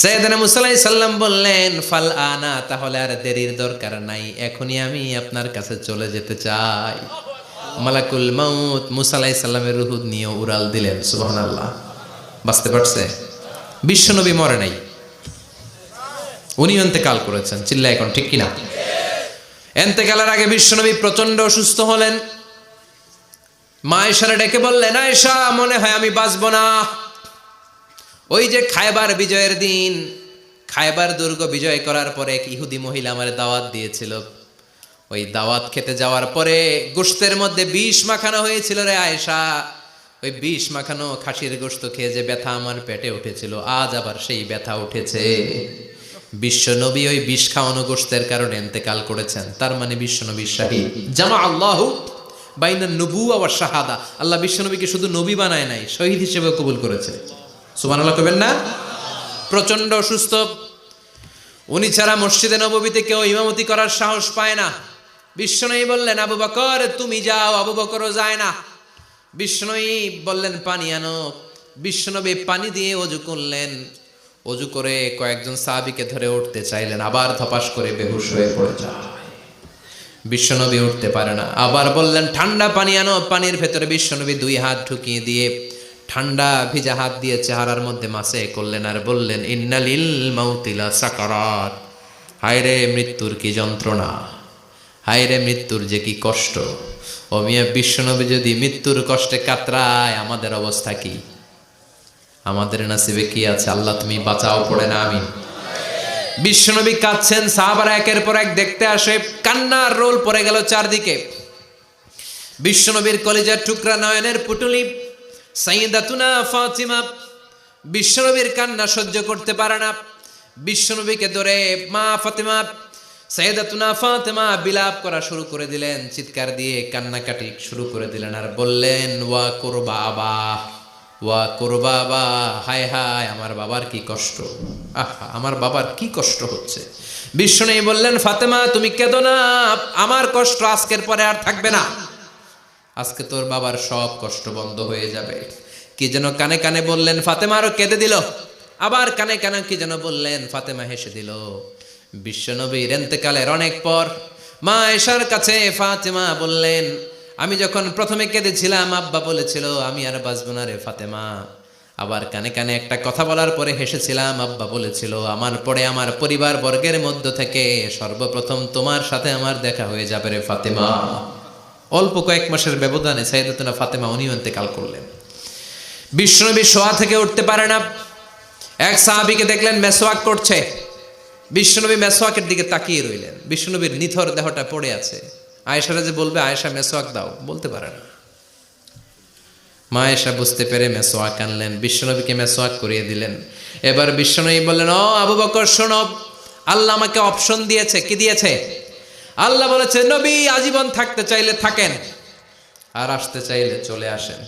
সাইয়েদনা মুসা আলাইহিস সালাম বললেন ফাল আনা, তাহলে আর দেরির দরকার নাই, এখনই আমি আপনার কাছে চলে যেতে চাই। মালাকুল মাউত মুসা আলাইহিস সালামের রূহ নিয়ে উড়াল দিলেন। সুবহানাল্লাহ। বাঁচতে পারছে? বিশ্বনবী মরে নাই, উনি ইন্তেকাল করেছেন। চিল্লা এখন ঠিক কিনা? ইন্তেকালের আগে বিশ্বনবী প্রচন্ড অসুস্থ হলেন। মা আয়েশারে ডেকে বললেন আয়েশা, মনে হয় আমি বাঁচব না। ওই যে খায়বার বিজয়ের দিন, খায়বার দুর্গ বিজয় করার পরে এক ইহুদি মহিলা আমার দাওয়াত দিয়েছিল। ওই দাওয়াত খেতে যাওয়ার পরে গোশতের মধ্যে বিষ মাখানো হয়েছিল রে আয়েশা। ওই বিষ মাখানো খাসির গোশত খেয়ে যে ব্যথা আমার পেটে উঠেছিল, আজ আবার সেই ব্যথা উঠেছে। বিশ্বনবী ওই বিষ খাওয়ানো গোশতের কারণে ইন্তেকাল করেছেন, তার মানে বিশ্বনবী শাহীদ। জামা আল্লাহু বাইনা নবুওয়া ওয়া শাহাদা, আল্লাহ বিশ্বনবীকে শুধু নবী বানায় নাই, শহীদ হিসেবে কবুল করেছে। সুবহানাল্লাহ কইবেন না? প্রচন্ড অসুস্থ, উনি ছাড়া মসজিদে নববীতে কেউ ইমামতি করার সাহস পায় না। বিশ্বনবী বললেন আবু বকর তুমি যাও, আবু বকরও যায় না। বিশ্বনবী বললেন পানি আনো, বিশ্বনবী পানি দিয়ে ওযু করলেন। ওযু করে কয়েকজন সাহাবীকে ধরে উঠতে চাইলেন, আবার ধপাস করে বেহুশ হয়ে পড়ে যায়। বিশ্বনবী উঠতে পারে না, আবার বললেন ঠান্ডা পানি আনো। পানির ভেতরে বিশ্বনবী 2 হাত ঢুকিয়ে দিয়ে ঠান্ডা ভিজা হাত দিয়ে চেহারার মধ্যে মাসে করলেন আর বললেন ইন্নালিল মাউতিলা সাকারাত, হায়রে মৃত্যুর কি যন্ত্রণা, হায়রে মৃত্যুর যে কি কষ্ট। ও মিয়া, বিশ্বনবী যদি মৃত্যুর কষ্টে কাতরায়, আমাদের অবস্থা কি? আমাদের নসিবে কি আছে? আল্লাহ তুমি বাঁচাও, পড়ে না আমিন। বিশ্বনবী কাঁদছেন, সাহাবারা একের পর এক দেখতে আসে, কান্নার রোল পড়ে গেল চারদিকে। বিশ্বনবীর কলিজার টুকরা নয়নের পুটুলি সাইয়্যিদাতুনা ফাতিমা বিশ্বনবীর কান্না সহ্য করতে পারে না। বিশ্বনবীকে ধরে মা ফাতিমা, সাইয়্যিদাতুনা ফাতিমা বিলাপ করা শুরু করে দিলেন, চিৎকার দিয়ে কান্নাকাটি শুরু করে দিলেন আর বললেন ওয়া কুরবাবা, ওয়া কুরবাবা, হায় হায় আমার বাবার কি কষ্ট, আহা আমার বাবার কি কষ্ট হচ্ছে। বিশ্বনবী বললেন ফাতেমা তুমি কেঁদো না, আমার কষ্ট আজকের পরে আর থাকবে না, আজকে তোর বাবার সব কষ্ট বন্ধ হয়ে যাবে। কি যেন কানে কানে বললেন, ফাতেমা আরো কেঁদে দিল। আবার কানে কানে কি যেন বললেন, ফাতেমা হেসে দিল। বিশ্বনবীর ইন্তেকালের অনেক পর মা আয়েশার কাছে ফাতেমা বললেন, আমি যখন প্রথমে কেঁদেছিলাম আব্বা বলেছিল আমি আর বাঁচবো না রে ফাতেমা। আবার কানে কানে একটা কথা বলার পরে হেসেছিলাম, আব্বা বলেছিল আমার পরে আমার পরিবার বর্গের মধ্য থেকে সর্বপ্রথম তোমার সাথে আমার দেখা হয়ে যাবে রে ফাতেমা। অল্প কয়েক মাসের ব্যবধানে সাইয়্যিদাতুনা ফাতেমা উনিও ইন্তেকাল করলেন। বিশ্বনবী শোয়া থেকে উঠতে পারে না। এক সাহাবীকে দেখলেন মেসওয়াক করছে, বিশ্বনবী মেসওয়াকের দিকে তাকিয়ে রইলেন। বিশ্বনবীর নিথর দেহটা পড়ে আছে। আয়েশারা যে বলবে আয়েশা মেসওয়াক দাও, বলতে পারে না। মা আয়েশা বুঝতে পেরে মেসওয়াক আনলেন, বিশ্বনবীকে মেসওয়াক করিয়ে দিলেন। এবার বিশ্বনবী বললেন ও আবু বকর শোনো, আল্লাহ আমাকে অপশন দিয়েছে। কি দিয়েছে? আল্লাহ বলেছে নবী আজীবন থাকতে চাইলে থাকেন, আর আসতে চাইলে চলে আসেন।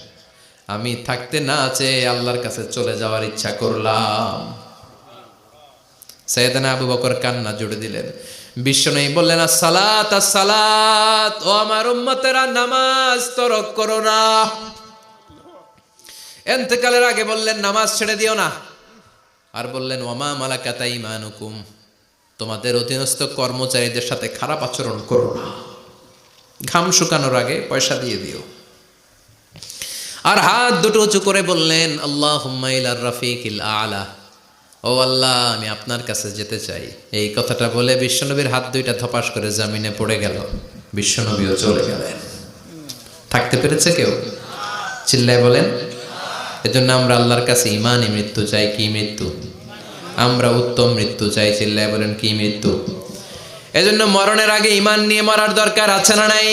আমি থাকতে না চেয়ে আল্লাহর কাছে চলে যাওয়ার ইচ্ছা করলাম। সাইয়েদনা আবু বকর কান্না জুড়ে দিলেন। বিশ্বনবী বললেন আসসালাত আসসালাত, ও আমার উম্মতেরা নামাজ তরক করো না। ইন্তেকালের আগে বললেন নামাজ ছেড়ে দিও না, আর বললেন ওয়ামা মালাকাত আইমানুকুম, তোমাদের অধীনস্থ কর্মচারীদের সাথে খারাপ আচরণ করো না। ঘাম শুকানোর আগে পয়সা দিয়ে দিও। আর হাত দুটো উঁচু করে বললেন, আল্লাহুম্মা ইলার রাফিকিল আলা, ও আল্লাহ আমি আপনার কাছে যেতে চাই। এই কথাটা বলে বিশ্বনবীর হাত দুইটা ধপাস করে জমিনে পড়ে গেল, বিশ্বনবীও চলে গেলেন। থাকতে পেরেছে কেউ? চিল্লায় বলেন। এজন্য আমরা আল্লাহর কাছে ইমানই মৃত্যু চাই। কি মৃত্যু? আমরা উত্তম মৃত্যু চাই। চিল্লায় বলেন কি মৃত্যু? এজন্য মরণের আগে ইমান নিয়ে মরার দরকার আছে না নাই?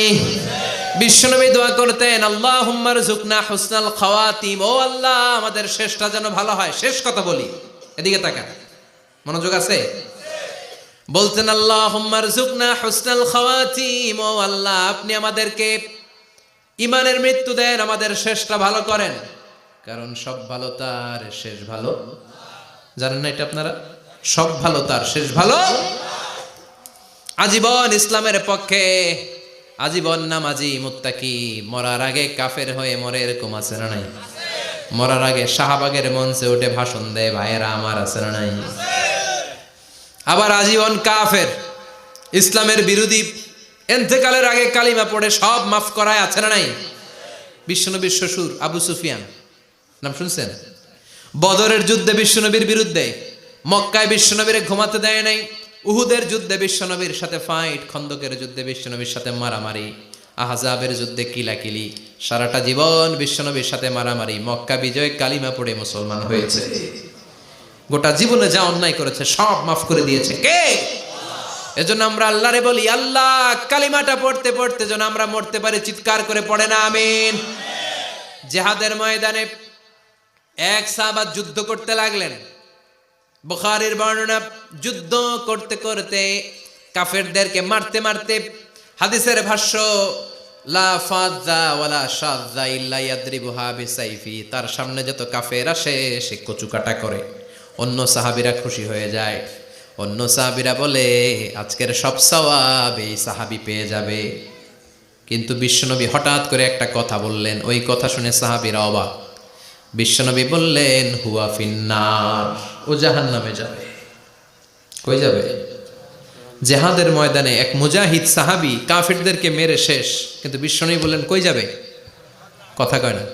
বিশ্বনবী দোয়া করতেন, আল্লাহুম্মা রযুকনা হুসনাল খাওয়াতিম, ও আল্লাহ আমাদের শেষটা যেন ভালো হয়। শেষ কথা বলি, এদিকে তাকান, মনোযোগ আছে? বলতেন আল্লাহুম্মা রযুকনা হুসনাল খাওয়াতিম, ও আল্লাহ আপনি আমাদেরকে ইমানের মৃত্যু দেন, আমাদের শেষটা ভালো করেন। কারণ সব ভালো তার শেষ ভালো। জানেন না এটা আপনারা? সব ভালো তার শেষ ভালো। আজীবন ইসলামের পক্ষে, আজীবন নামাজি মুত্তাকি, মরার আগে কাফের হয়ে মরে, এরকম আছে না নাই? মরার আগে শাহবাগের মঞ্চে উঠে ভাষণ দেয়, ভাইয়েরা আমার, আছে না নাই? আবার আজীবন কাফের, ইসলামের বিরোধী, এন্তেকালের আগে কালিমা পড়ে সব মাফ করায়, আছে না নাই? বিশ্বনবীর শ্বশুর আবু সুফিয়ান, নাম শুনছেন? বদরের যুদ্ধে বিশ্বনবীর বিরুদ্ধে, মক্কায় বিশ্বনবীর ঘুমাতে দেয় নাই, উহুদের যুদ্ধে বিশ্বনবীর সাথে ফাইট, খন্দকের যুদ্ধে বিশ্বনবীর সাথে মারামারি, আহজাবের যুদ্ধে কিলাকিলি, সারাটা জীবন বিশ্বনবীর সাথে মারামারি, মক্কা বিজয় কালিমা পড়ে মুসলমান হয়েছে। গোটা জীবনে যা অন্যায় করেছে সব মাফ করে দিয়েছে কে? এজন্য আমরা আল্লাহরে বলি, আল্লাহ কালিমাটা পড়তে পড়তে যেন আমরা মরতে পারি। চিৎকার করে পড়ে না আমিন। জিহাদের ময়দানে এক সাহাবা যুদ্ধ করতে লাগলেন। বুখারীর বর্ণনা, যুদ্ধ করতে করতে কাফেরদেরকে মারতে মারতে, হাদিসের ভাষ্য লা ফাযা ওয়ালা শাযা ইল্লা ইয়াদরিবুহা বিসাইফি, তার সামনে যত কাফের আসে সে কচুকাটা করে। অন্য সাহাবীরা খুশি হয়ে যায়, অন্য সাহাবীরা বলে আজকের সব সওয়াব এই সাহাবী পেয়ে যাবে। কিন্তু বিশ্বনবী হঠাৎ করে একটা কথা বললেন, ওই কথা শুনে সাহাবীরা অবাক। বিশ্বনবী বললেন, হুয়া ফিন্নার, ও জাহান্নামে যাবে। কই যাবে? জিহাদের ময়দানে এক মুজাহিদ সাহাবী কাফেরদেরকে মেরে শেষ, কিন্তু বিশ্বনবী বললেন কই যাবে? কথা কয় না।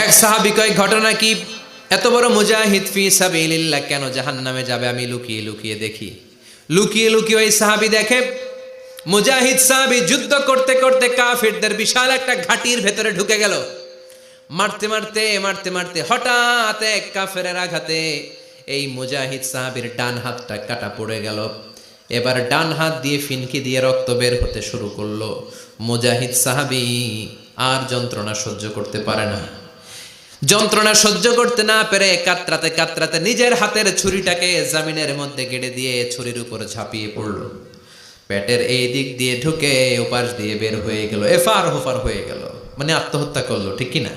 এক সাহাবী কয়, ঘটনা কি? এত বড় মুজাহিদ ফি সাবিলিল্লাহ কেন জাহান্নামে যাবে? আমি লুকিয়ে লুকিয়ে দেখি। লুকিয়ে লুকিয়ে ওই সাহাবী দেখে, মুজাহিদ সাহাবী যুদ্ধ করতে করতে কাফেরদের বিশাল একটা ঘাটির ভেতরে ঢুকে গেল। মারতে মারতে মারতে মারতে হঠাৎ এক কাফেরের আঘাতে এই মুজাহিদ সাহাবীর ডান হাতটা কাটা পড়ে গেল। এবার ডান হাত দিয়ে ফিনকি দিয়ে রক্ত বের হতে শুরু করলো। মুজাহিদ সাহাবী আর যন্ত্রণা সহ্য করতে পারে না। যন্ত্রণা সহ্য করতে না পেরে কাতরাতে কাতরাতে নিজের হাতের ছুরিটাকে জমিনের মধ্যে গেড়ে দিয়ে ছুরির উপর ঝাঁপিয়ে পড়ল। পেটের এই দিক দিয়ে ঢুকে ওপাশ দিয়ে বের হয়ে গেল, এফার হোফার হয়ে গেল, মানে আত্মহত্যা করলো। ঠিক কিনা?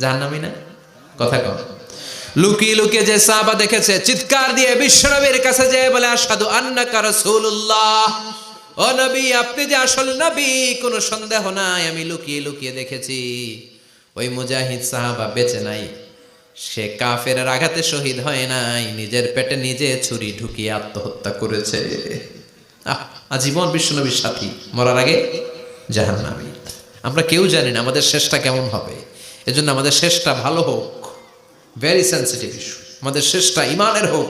জাহান্নামী না? কথা কম। লুকিয়ে লুকিয়ে যে সাহাবা দেখেছে, চিৎকার দিয়ে বিশ্বনবীর কাছে যেয়ে বলে, আশহাদু আন্নাকা রাসূলুল্লাহ, ও নবী আপনি যে আসল নবী, কোনো সন্দেহ নাই, আমি লুকিয়ে লুকিয়ে দেখেছি। ওই মুজাহিদ সাহাবা বেঁচে নাই, সে কাফেরের আঘাতে শহীদ হয় নাই, নিজের পেটে নিজে ছুরি ঢুকিয়ে আত্মহত্যা করেছে। আজীবন বিশ্বনবীর সাথী, মরার আগে জাহান্নামী। আমরা কেউ জানি না আমাদের শেষটা কেমন হবে। এজন্য আমাদের শেষটা ভালো হোক, ভেরি সেন্সিটিভ ইস্যু। আমাদের শেষটা ইমানের হোক।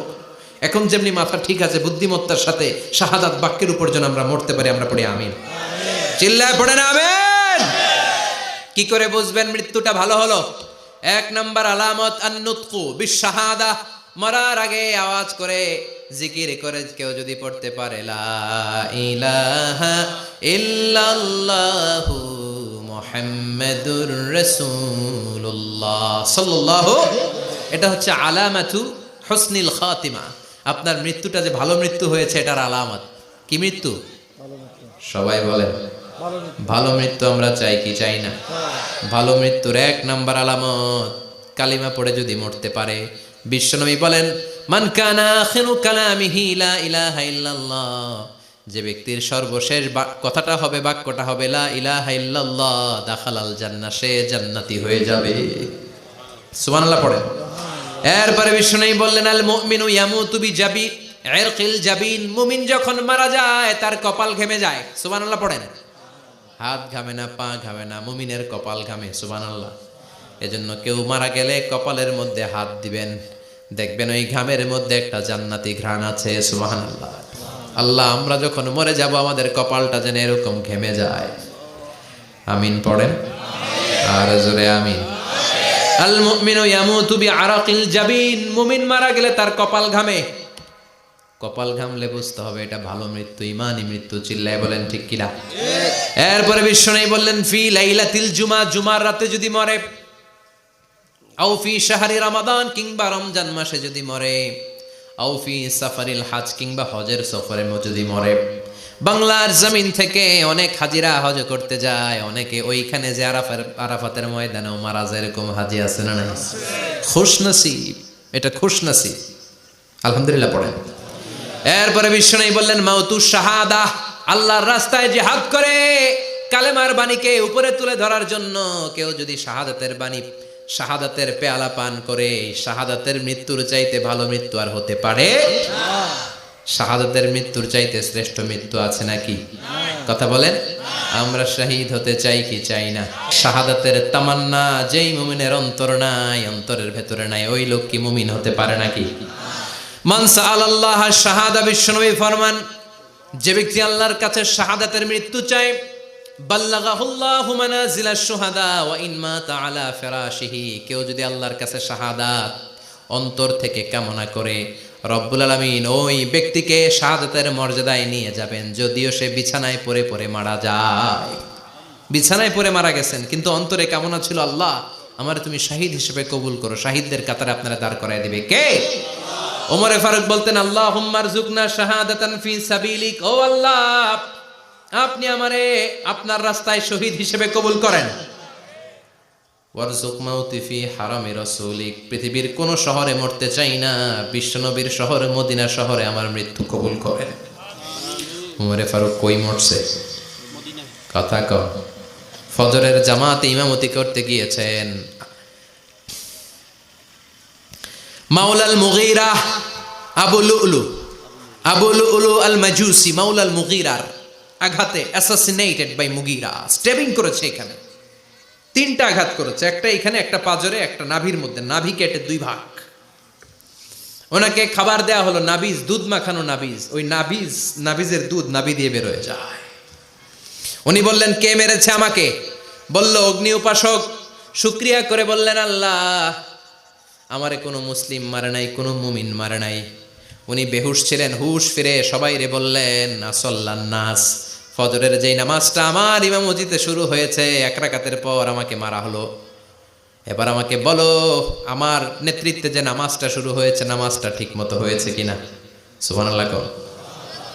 এখন যেমনি মাথা ঠিক আছে, বুদ্ধিমত্তার সাথে শাহাদাত বাক্যের উপর যেন আমরা মরতে পারি। আমরা পড়ি আমিন। চিল্লায় পড়ে না আমিন। কি করে বুঝবেন মৃত্যুটা ভালো হলো? এক নাম্বার আলামত আন-নুতকু বিশ-শাহাদা, মরার আগে আওয়াজ করে জিকির করে কেউ যদি পড়তে পারে লা ইলাহা ইল্লাল্লাহু মুহাম্মাদুর রাসূলুল্লাহ সাল্লাল্লাহু, এটা হচ্ছে আলামাতু হুসনিল খাতিমা। আপনার মৃত্যুটা যে ভালো মৃত্যু হয়েছে এটার আলামত। কি মৃত্যু? সবাই বলেন ভালো মৃত্যু আমরা চাই কি চাই না? ভালো মৃত্যুর এক নাম্বার আলামত কালিমা পড়ে যদি মরতে পারে। বিশ্বনবী বলেন, মান কানা আখিরু কালামিহি লা ইলাহা ইল্লাল্লাহ, যে ব্যক্তির সর্বশেষ কথাটা হবে, বাক্যটা হবে লা ইলাহা ইল্লাল্লাহ, দাখালাল জান্নাহ, সে জান্নাতি হয়ে যাবে। সুবহানাল্লাহ পড়েন। এরপরে বিশ্বনবী বললেন, আল মুমিনু ইয়ামুতু বিজাবি ইরকিল জাবিন, মুমিন যখন মারা যায় তার কপাল ঘেমে যায়। সুবহানাল্লাহ পড়েন। হাত ঘামে না, পা ঘামে না, মুমিনের কপাল ঘামে। সুবহানাল্লাহ। এজন্য কেউ মারা গেলে কপালের মধ্যে হাত দিবেন, দেখবেন ওই ঘামের মধ্যে একটা জান্নাতি ঘ্রাণ আছে। সুবহানাল্লাহ। আল্লাহ, আমরা যখন মরে যাব আমাদের কপালটা যেন এরকম ঘেমে যায়। আমিন পড়েন আর জোরে আমিন। আল মুমিনু ইয়ামুতু বিআরাকিল জাবিন, মুমিন মারা গেলে তার কপাল ঘামে। কপাল ঘামলে বুঝতে হবে এটা ভালো মৃত্যু, ইমানি মৃত্যু। চিল্লায় বলেন ঠিক কিনা? এরপরে বিশ্বনবী বললেন ফি লাইলাতিল জুমা, জুমার রাতে যদি মরে, আও ফি শাহরি রমাদান, কিংবা রমজান মাসে যদি মরে, আও ফি সাফারিল হজ, কিংবা হজের সফরে যদি মরে। বাংলার জমিন থেকে অনেক হাজিরা হজ করতে যায়, অনেকে ওইখানে যে আরাফাতের ময়দানেও মারা যায়, এরকম হাজি আছে না নাই? খুশনসিব, এটা খুশনসিব। আলহামদুলিল্লাহ পড়েন। এরপরে বিশ্বনবী বললেন মাউতু শাহাদা, আল্লাহর রাস্তায় জিহাদ করে কালেমার বাণীকে উপরে তুলে ধরার জন্য কেউ যদি শাহাদাতের বাণী, শাহাদাতের পেয়ালা পান করে, শাহাদাতের মৃত্যুর চাইতে ভালো মৃত্যু আর হতে পারে? শাহাদাতের মৃত্যুর চাইতে শ্রেষ্ঠ মৃত্যু আছে নাকি? কথা বলেন। আমরা শহীদ হতে চাই কি চাই না? শাহাদাতের তামান্না যেই মুমিনের অন্তর নাই, অন্তরের ভেতরে নাই, ওই লোক কি মুমিন হতে পারে নাকি? মান সাআলাল্লাহ শাহাদা, বিশ্বনবী ফরমান, যে ব্যক্তি আল্লাহর কাছে শাহাদাতের মৃত্যু চায়, বাল্লাগাহুল্লাহু মানাজিলাশ শুহাদা ওয়া ইন মাতা আলা ফিরাশিহি, কেউ যদি আল্লাহর কাছে শাহাদাত অন্তর থেকে কামনা করে, রব্বুল আলামিন ওই ব্যক্তিকে শাহাদাতের মর্যাদায় নিয়ে যাবেন, যদিও সে বিছানায় পড়ে পড়ে মারা যায়। বিছানায় পড়ে মারা গেছেন, কিন্তু অন্তরে কামনা ছিল আল্লাহ আমার তুমি শহীদ হিসেবে কবুল করো। শহীদদের কাতারে আপনারা দাঁড় করায় দিবে কে? ওমরে ফারুক বলতেন আল্লাহুম্মা রযুকনা শাহাদাতান ফি সাবিলিক, ও আল্লাহ আপনি আমারে আপনার রাস্তায় শহীদ হিসেবে কবুল করেন। ওয়ারযুক মাউতি ফি হারামি রাসূলিক, পৃথিবীর কোন শহরে মরতে চাই না, বিশ্বনবীর শহরে মদিনা শহরে আমার মৃত্যু কবুল করেন। ওমরে ফারুক কই মরছে? কথা কও। ফজরের জামাতে ইমামতি করতে গিয়েছেন, মাওলাল মুগীরা আবু লুলু আল মাজুসি মাওলাল মুগীরার আঘাতে অ্যাসাসিনেটেড বাই মুগীরা, স্টেবিং করেছে। এখানে তিনটা আঘাত করেছে, একটা এখানে, একটা পাজরে, একটা নাভির মধ্যে, নাভি কেটে দুই ভাগ। ওনাকে খাবার দেয়া হলো নাবিজ, দুধ মাখানো নাবিজ। ওই নাবিজের দুধ নাভি দিয়ে বের হয়ে যায়। উনি বললেন কে মেরেছে আমাকে? বলল অগ্নি উপাসক। শুকরিয়া করে বললেন আল্লাহ আমারে কোনো মুসলিম মারে নাই, কোনো মুমিন মারে নাই। উনি বেহুশ ছিলেন, হুশ ফিরে সবাই রে বললেন আসল্লান নাস, ফজরের যেই নামাজটা আমার ইমামতিতে শুরু হয়েছে, এক রাকাতের পর আমাকে মারা হলো। এবার আমাকে বলো আমার নেতৃত্বে যে নামাজটা শুরু হয়েছে, নামাজটা ঠিক মতো হয়েছে কিনা? সুবহানাল্লাহ।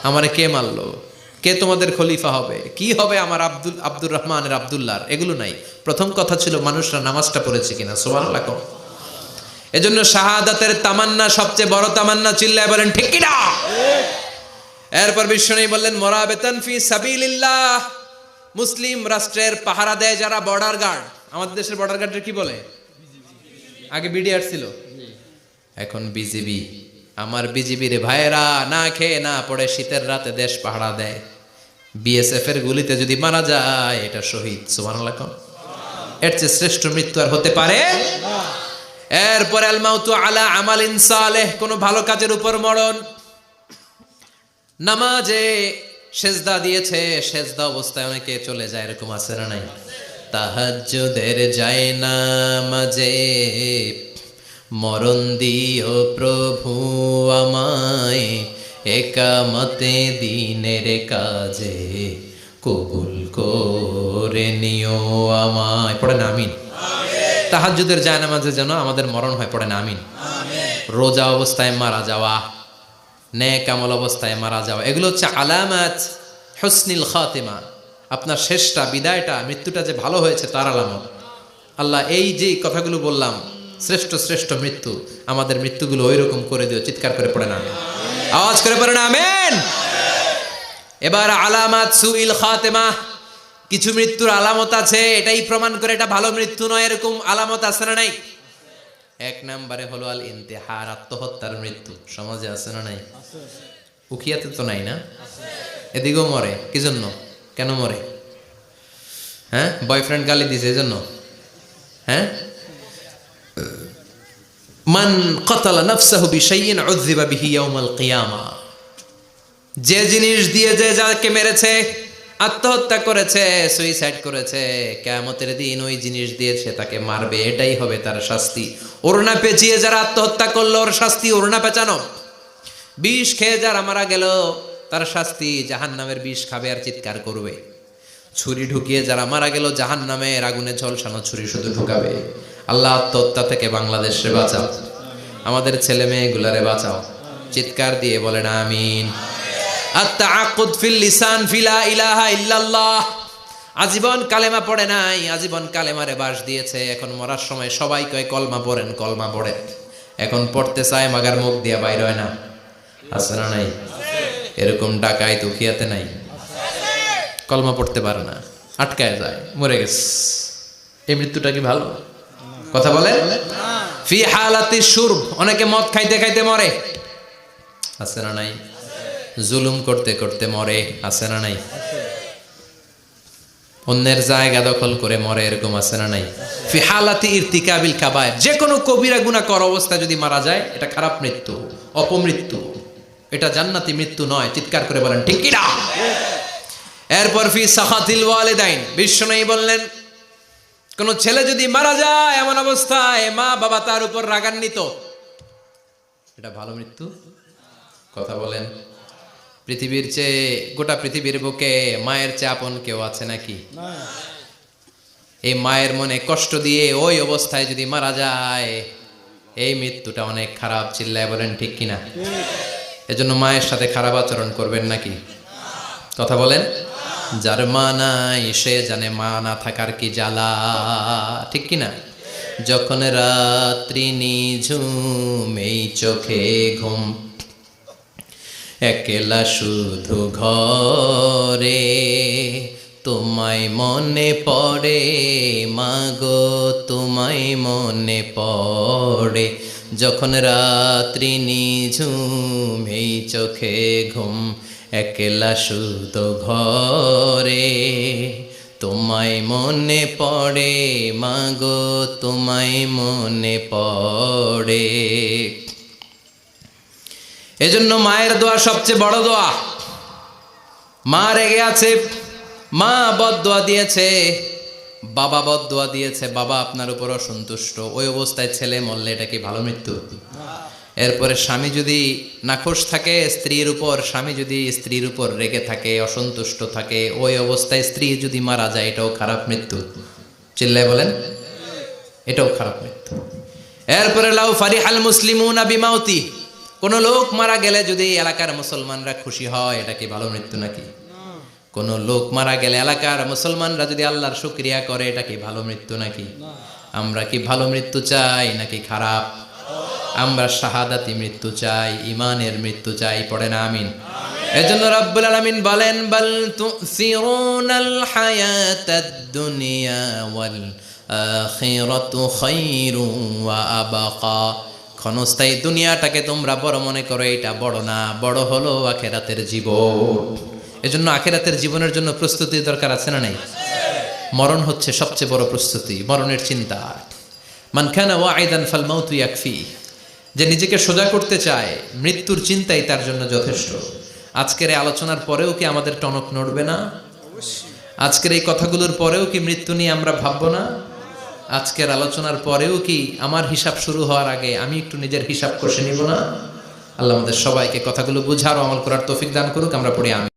আমারে কে মারলো? কে তোমাদের খলিফা হবে? কি হবে আমার আব্দুর রহমানের আব্দুল্লাহর? এগুলো নাই। প্রথম কথা ছিল মানুষরা নামাজটা পড়েছে কিনা। সুবহানাল্লাহ। এজন্য শাহাদাতের তামান্না সবচেয়ে বড় তামান্না। চিল্লায় বলেন ঠিক কিনা? এরপর বিশ্বনবী বললেন মুরাবিতান ফি সাবিলিল্লাহ, মুসলিম রাষ্ট্রের পাহারা দেয় যারা, বর্ডার গার্ড। আমাদের দেশের বর্ডার গার্ডের কি বলে? আগে বিডিআর ছিল, এখন বিজিবি। আমার বিজিবির ভাইয়েরা না খেয়ে না পড়ে শীতের রাতে দেশ পাহারা দেয়। বিএসএফ এর গুলিতে যদি মারা যায় এটা শহীদ। সুবহানাল্লাহ। এর চেয়ে শ্রেষ্ঠ মৃত্যু আর হতে পারে? এরপরে আল মাউতু আলা আমালিন সালেহ, কোন ভালো কাজের উপর মরণ। নামাজে সেজদা দিয়েছে, সেজদা অবস্থায় অনেকে চলে যায়, এরকম আছে না নাই? তাহাজ্জুদের যায় নামাজে মরণ দিও প্রভু আমায়, একামতে দিনের কাজে কবুল করে নিও আমায়। পড়েন আমিন। তাহাজ্জুদের যায় নামাজে যেন আমাদের মরণ হয়, পড়েন আমিন। রোজা অবস্থায় মারা যাওয়া, নেক আমল অবস্থায় মারা যাওয়া, এগুলো হচ্ছে আলামাত হুসনিল খাতিমা। আপনার শেষটা, বিদায়টা, মৃত্যুটা যে ভালো হয়েছে তার আলামত। আল্লাহ এই যে কথাগুলো বললাম, শ্রেষ্ঠ শ্রেষ্ঠ মৃত্যু, আমাদের মৃত্যুগুলো ওই রকম করে দিও। চিৎকার করে পড়েন আমিন, আওয়াজ করে পড়েন আমিন। এবার আলামাত সুইল খাতিমা, কিছু মৃত্যুর আলামত আছে, এটাই প্রমাণ করে এটা ভালো মৃত্যু নয়, এরকম আলামত আছে না নাই? এক নম্বরে হলো আল ইন্তেহার, আত্মহত্যার মৃত্যু। সমাজে আছে না নাই? উখিয়াতে তো নাই না? এদিকেও মরে, কি জন্য, কেন মরে? হ্যাঁ, বয়ফ্রেন্ড গালি দিছে এই জন্য? হ্যাঁ, মান কতালা নাফসাহু বিশাইইন উযযিবা বিহি ইয়াউমাল কিয়ামা, যে জিনিস দিয়ে যে যাকে মেরেছে, আত্মহত্যা করেছে, সুইসাইড করেছে, কিয়ামতের দিন ওই জিনিস দিয়ে সে তাকে মারবে, এটাই হবে তার শাস্তি। ওড়না পেঁচিয়ে যারা আত্মহত্যা করলো ওর শাস্তি ওড়না পেঁচানো। বিষ খেয়ে যারা মারা গেল তার শাস্তি জাহান্নামের বিষ খাবে আর চিৎকার করবে। ছুরি ঢুকিয়ে যারা মারা গেল জাহান্নামের আগুনে ঝলসানো ছুরি শুধু ঢুকাবে। আল্লাহ আত্মহত্যা থেকে বাংলাদেশে বাঁচাও, আমাদের ছেলে মেয়েগুলারে বাঁচাও। চিৎকার দিয়ে বলেন আমিন। আত-তাআক্কুদ ফিল লিসান ফিলা ইলাহা ইল্লাল্লাহ, আজীবন কালেমা পড়ে নাই, আজীবন কালেমারে বাস দিয়েছে, এখন মরার সময় সবাই কয় কলমা পড়েন কলমা পড়েন, এখন পড়তে চায় মাগার মুখ দিয়া বাইর হয় না। আছে না নাই? এরকম ডাকায় দুখিয়াতে নাই, কলমা পড়তে পারে না, আটকায় যায়, মরে গেছে। এই মৃত্যুটা কি ভালো কথা বলে? ফি হালাতি শুরব, অনেকে মদ খাইতে খাইতে মরে, আছে না নাই? জুলুম করতে করতে মরে, আছে না নাই? অন্যের জায়গা দখল করে মরে, এরকম আছে না নাই? ফি হালাতি ইরতিকাবিল কাবায়ের, যে কোনো কবিরা গুনাহ করা অবস্থায় যদি মারা যায় এটা খারাপ মৃত্যু, অপমৃত্যু, এটা জান্নাতি মৃত্যু নয়। চিৎকার করে বলেন ঠিক কি না? এরপর ফি সাখাতিল ওয়ালিদাইন, বিশ্বনবী বললেন কোন ছেলে যদি মারা যায় এমন অবস্থায় মা বাবা তার উপর রাগান্বিত, এটা ভালো মৃত্যু? কথা বলেন। পৃথিবীর চেয়ে, গোটা পৃথিবীর বুকে মায়ের চেয়ে আপন কেউ আছে নাকি? এই মায়ের মনে কষ্ট দিয়ে ওই অবস্থায় যদি মারা যায় এই মৃত্যুটা অনেক খারাপ। চিল্লায় বলেন ঠিক কিনা? এজন্য মায়ের সাথে খারাপ আচরণ করবেন নাকি? কথা বলেন। যার মা নাই সে জানে মা না থাকার কি জ্বালা, ঠিক কিনা? যখন রাত্রি নিঝুম এই চোখে ঘুম, একলা শুধু ঘরে, তোমায় মনে পড়ে মাগো তোমায় মনে পড়ে, যখন রাত্রি নিঝুম এই চোখে ঘুম, একলা শুধু ঘরে, তোমায় মনে পড়ে মাগো তোমায় মনে পড়ে। এজন্য মায়ের দোয়া সবচেয়ে বড় দোয়া। মা রেগে আছে, মা বদদোয়া দিয়েছে, বাবা বদদোয়া দিয়েছে, বাবা আপনার উপর অসন্তুষ্ট, ওই অবস্থায় ছেলে মরলে এটা কি ভালো মৃত্যু? এরপরে স্বামী যদি নাখোশ থাকে স্ত্রীর উপর, স্বামী যদি স্ত্রীর উপর রেগে থাকে, অসন্তুষ্ট থাকে, ওই অবস্থায় স্ত্রী যদি মারা যায় এটাও খারাপ মৃত্যু। চিল্লায় বলেন এটাও খারাপ মৃত্যু। এরপরে লাউ ফারিহাল মুসলিমুনা বিমাউতি, কোন লোক মারা গেলে যদি এলাকার মুসলমানরা খুশি হয় এটা কি ভালো মৃত্যু নাকি? কোন লোক মারা গেলে এলাকার মুসলমানরা যদি আল্লাহর শুকরিয়া করে এটা কি ভালো মৃত্যু নাকি? আমরা কি ভালো মৃত্যু চাই নাকি খারাপ? আমরা শাহাদাতি মৃত্যু চাই, ইমানের মৃত্যু চাই। পড়ে না আমিন। এজন্য রব্বুল আলামিন বলেন বাল তুসিরুনাল হায়াতাদ দুনিয়া ওয়াল আখিরাতু খায়রুন ওয়া আবকা, ক্ষণস্থায়ী দুনিয়াটাকে তোমরা বড় মনে করো, এটা বড় না, বড় হলো আখিরাতের জীবন। এজন্য আখিরাতের জীবনের জন্য প্রস্তুতি দরকার, আছে না নাই? মরণ হচ্ছে সবচেয়ে বড় প্রস্তুতি, মরণের চিন্তা। মান কানা ওয়াইদান ফাল মাউতু ইয়াকফি, যে নিজেকে সোজা করতে চায় মৃত্যুর চিন্তাই তার জন্য যথেষ্ট। আজকের এই আলোচনার পরেও কি আমাদের টনক নড়বে না? আজকের এই কথাগুলোর পরেও কি মৃত্যু নিয়ে আমরা ভাববো না? আজকের আলোচনার পরেও কি আমার হিসাব শুরু হওয়ার আগে আমি একটু নিজের হিসাব কষে নিব না? আল্লাহ আমাদের সবাইকে কথাগুলো বুঝার ও আমল করার তৌফিক দান করুক। আমরা পড়ি আমিন।